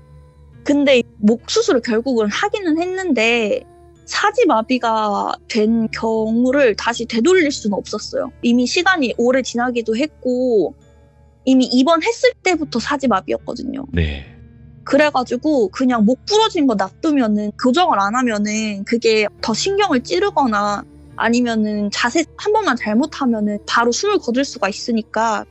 근데 목 수술을 결국은 하기는 했는데 사지마비가 된 경우를 다시 되돌릴 수는 없었어요. 이미 시간이 오래 지나기도 했고 이미 입원했을 때부터 사지마비였거든요. 네. 그래가지고 그냥 목 부러진 거 놔두면은 교정을 안 하면은 그게 더 신경을 찌르거나 아니면은 자세 한 번만 잘못하면은 바로 숨을 거둘 수가 있으니까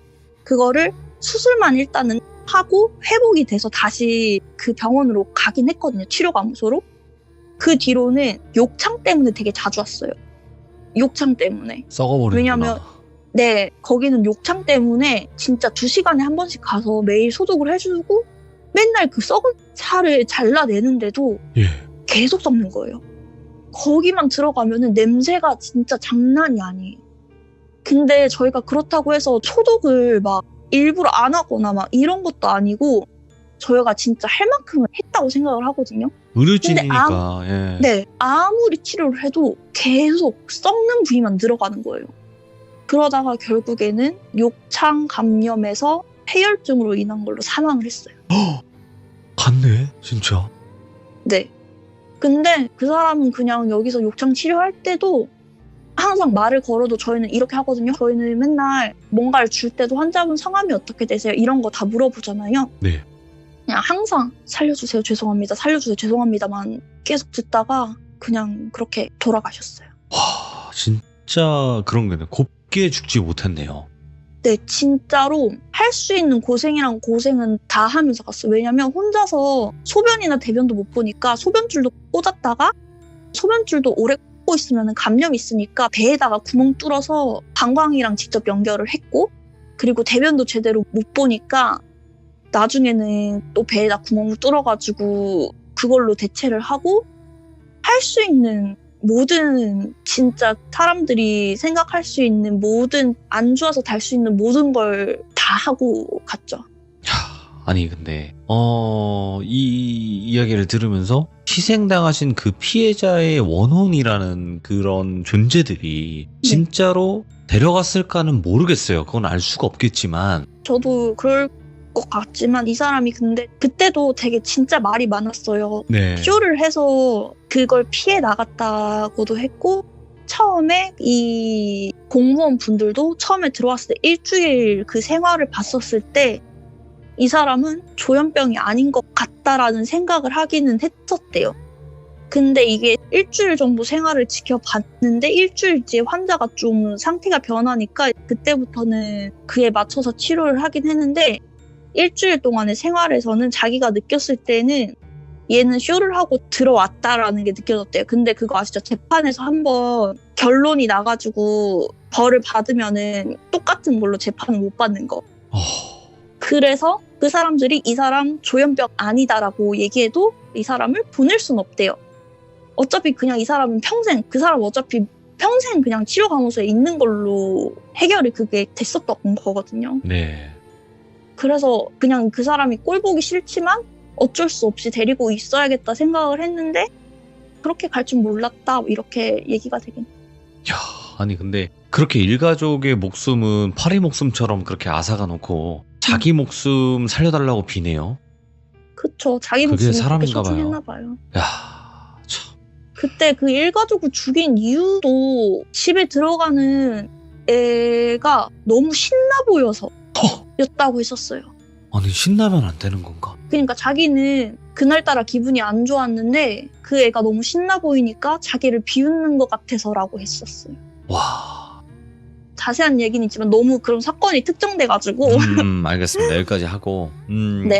그거를 수술만 일단은 하고 회복이 돼서 다시 그 병원으로 가긴 했거든요. 치료감소로. 그 뒤로는 욕창 때문에 되게 자주 왔어요. 욕창 때문에. 썩어버리는구나. 왜냐면 네, 거기는 욕창 때문에 진짜 2시간에 한 번씩 가서 매일 소독을 해주고 맨날 그 썩은 살을 잘라내는데도 예. 계속 썩는 거예요. 거기만 들어가면은 냄새가 진짜 장난이 아니에요. 근데 저희가 그렇다고 해서 소독을 막 일부러 안 하거나 막 이런 것도 아니고 저희가 진짜 할 만큼은 했다고 생각을 하거든요. 의료진이니까. 예. 네, 아무리 치료를 해도 계속 썩는 부위만 늘어가는 거예요. 그러다가 결국에는 욕창 감염에서 폐혈증으로 인한 걸로 사망을 했어요. 갔네, 진짜. 네. 근데 그 사람은 그냥 여기서 욕창 치료할 때도 항상 말을 걸어도 저희는 이렇게 하거든요. 저희는 맨날 뭔가를 줄 때도 환자분 성함이 어떻게 되세요? 이런 거 다 물어보잖아요. 네. 그냥 항상 살려주세요, 죄송합니다, 살려주세요, 죄송합니다만 계속 듣다가 그냥 그렇게 돌아가셨어요. 와, 진짜 그런 거네. 곱게 죽지 못했네요. 네, 진짜로 할 수 있는 고생이랑 고생은 다 하면서 갔어요. 왜냐면 혼자서 소변이나 대변도 못 보니까 소변줄도 꽂았다가 소변줄도 오래 꽂고 있으면 감염이 있으니까 배에다가 구멍 뚫어서 방광이랑 직접 연결을 했고 그리고 대변도 제대로 못 보니까 나중에는 또 배에다 구멍을 뚫어가지고 그걸로 대체를 하고 할 수 있는 모든 진짜 사람들이 생각할 수 있는 모든 안 좋아서 달 수 있는 모든 걸 다 하고 갔죠. 아니 근데 이 이야기를 들으면서 희생당하신 그 피해자의 원혼이라는 그런 존재들이 네. 진짜로 데려갔을까는 모르겠어요. 그건 알 수가 없겠지만 저도 그럴 것 같지만 이 사람이 근데 그때도 되게 진짜 말이 많았어요. 네. 쇼를 해서 그걸 피해 나갔다고도 했고 처음에 이 공무원 분들도 처음에 들어왔을 때 일주일 그 생활을 봤었을 때 이 사람은 조현병이 아닌 것 같다라는 생각을 하기는 했었대요. 근데 이게 일주일 정도 생활을 지켜봤는데 일주일째 환자가 좀 상태가 변하니까 그때부터는 그에 맞춰서 치료를 하긴 했는데 일주일 동안의 생활에서는 자기가 느꼈을 때는 얘는 쇼를 하고 들어왔다라는 게 느껴졌대요. 근데 그거 아시죠? 재판에서 한번 결론이 나가지고 벌을 받으면은 똑같은 걸로 재판을 못 받는 거. 그래서 그 사람들이 이 사람 조현병 아니다라고 얘기해도 이 사람을 보낼 순 없대요. 어차피 그냥 이 사람은 평생, 그 사람 어차피 평생 그냥 치료감호소에 있는 걸로 해결이 그게 됐었던 거거든요. 네. 그래서 그냥 그 사람이 꼴 보기 싫지만 어쩔 수 없이 데리고 있어야겠다 생각을 했는데 그렇게 갈 줄 몰랐다 이렇게 얘기가 되긴. 야, 아니 근데 그렇게 일가족의 목숨은 파리 목숨처럼 그렇게 앗아가 놓고 자기 목숨 살려달라고 비네요. 그쵸. 자기 그게 목숨이 그렇게 사람인가 봐요. 소중했나 봐요. 야, 참. 그때 그 일가족을 죽인 이유도 집에 들어가는 애가 너무 신나 보여서 였다고 했었어요. 아니 신나면 안 되는 건가? 그러니까 자기는 그날따라 기분이 안 좋았는데 그 애가 너무 신나 보이니까 자기를 비웃는 것 같아서라고 했었어요. 와. 자세한 얘기는 있지만 너무 그런 사건이 특정돼가지고 알겠습니다. 여기까지 하고. 네.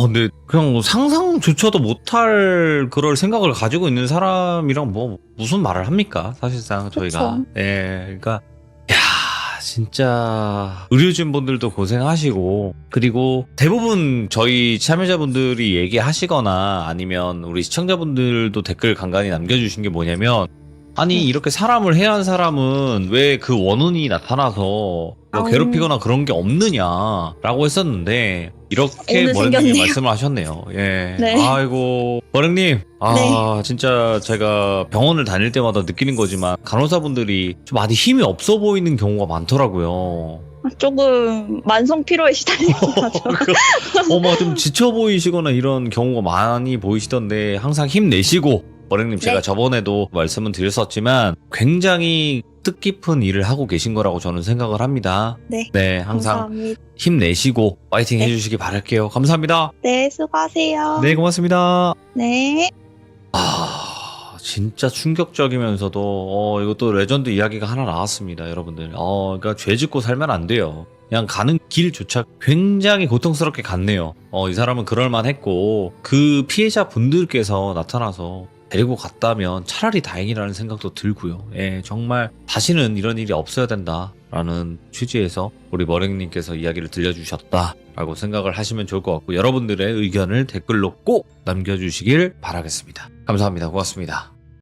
근데 그냥 상상조차도 못할 그럴 생각을 가지고 있는 사람이랑 뭐 무슨 말을 합니까? 사실상 저희가. 그쵸. 예, 그러니까 야, 진짜 의료진분들도 고생하시고 그리고 대부분 저희 참여자분들이 얘기하시거나 아니면 우리 시청자분들도 댓글 간간히 남겨주신 게 뭐냐면 아니 이렇게 사람을 해한 사람은 왜 그 원혼이 나타나서 뭐 아우. 괴롭히거나 그런 게 없느냐라고 했었는데 이렇게 오늘 버릉님이 생겼네요. 말씀을 하셨네요. 예. 네. 아이고 버릉님, 진짜 제가 병원을 다닐 때마다 느끼는 거지만 간호사분들이 좀 많이 힘이 없어 보이는 경우가 많더라고요. 조금 만성 피로에 시달리고 하죠. 막 좀 지쳐 보이시거나 이런 경우가 많이 보이시던데 항상 힘내시고 머랭님 제가 네. 저번에도 말씀은 드렸었지만 굉장히 뜻깊은 일을 하고 계신 거라고 저는 생각을 합니다. 네. 항상 감사합니다. 힘내시고 파이팅 네. 해주시기 바랄게요. 감사합니다. 네, 수고하세요. 네, 고맙습니다. 네. 진짜 충격적이면서도 이것도 레전드 이야기가 하나 나왔습니다, 여러분들. 그러니까 죄 짓고 살면 안 돼요. 그냥 가는 길조차 굉장히 고통스럽게 갔네요. 이 사람은 그럴만했고 그 피해자 분들께서 나타나서 데리고 갔다면 차라리 다행이라는 생각도 들고요. 예, 정말 다시는 이런 일이 없어야 된다라는 취지에서 우리 머랭님께서 이야기를 들려주셨다라고 생각을 하시면 좋을 것 같고 여러분들의 의견을 댓글로 꼭 남겨주시길 바라겠습니다. 감사합니다. 고맙습니다.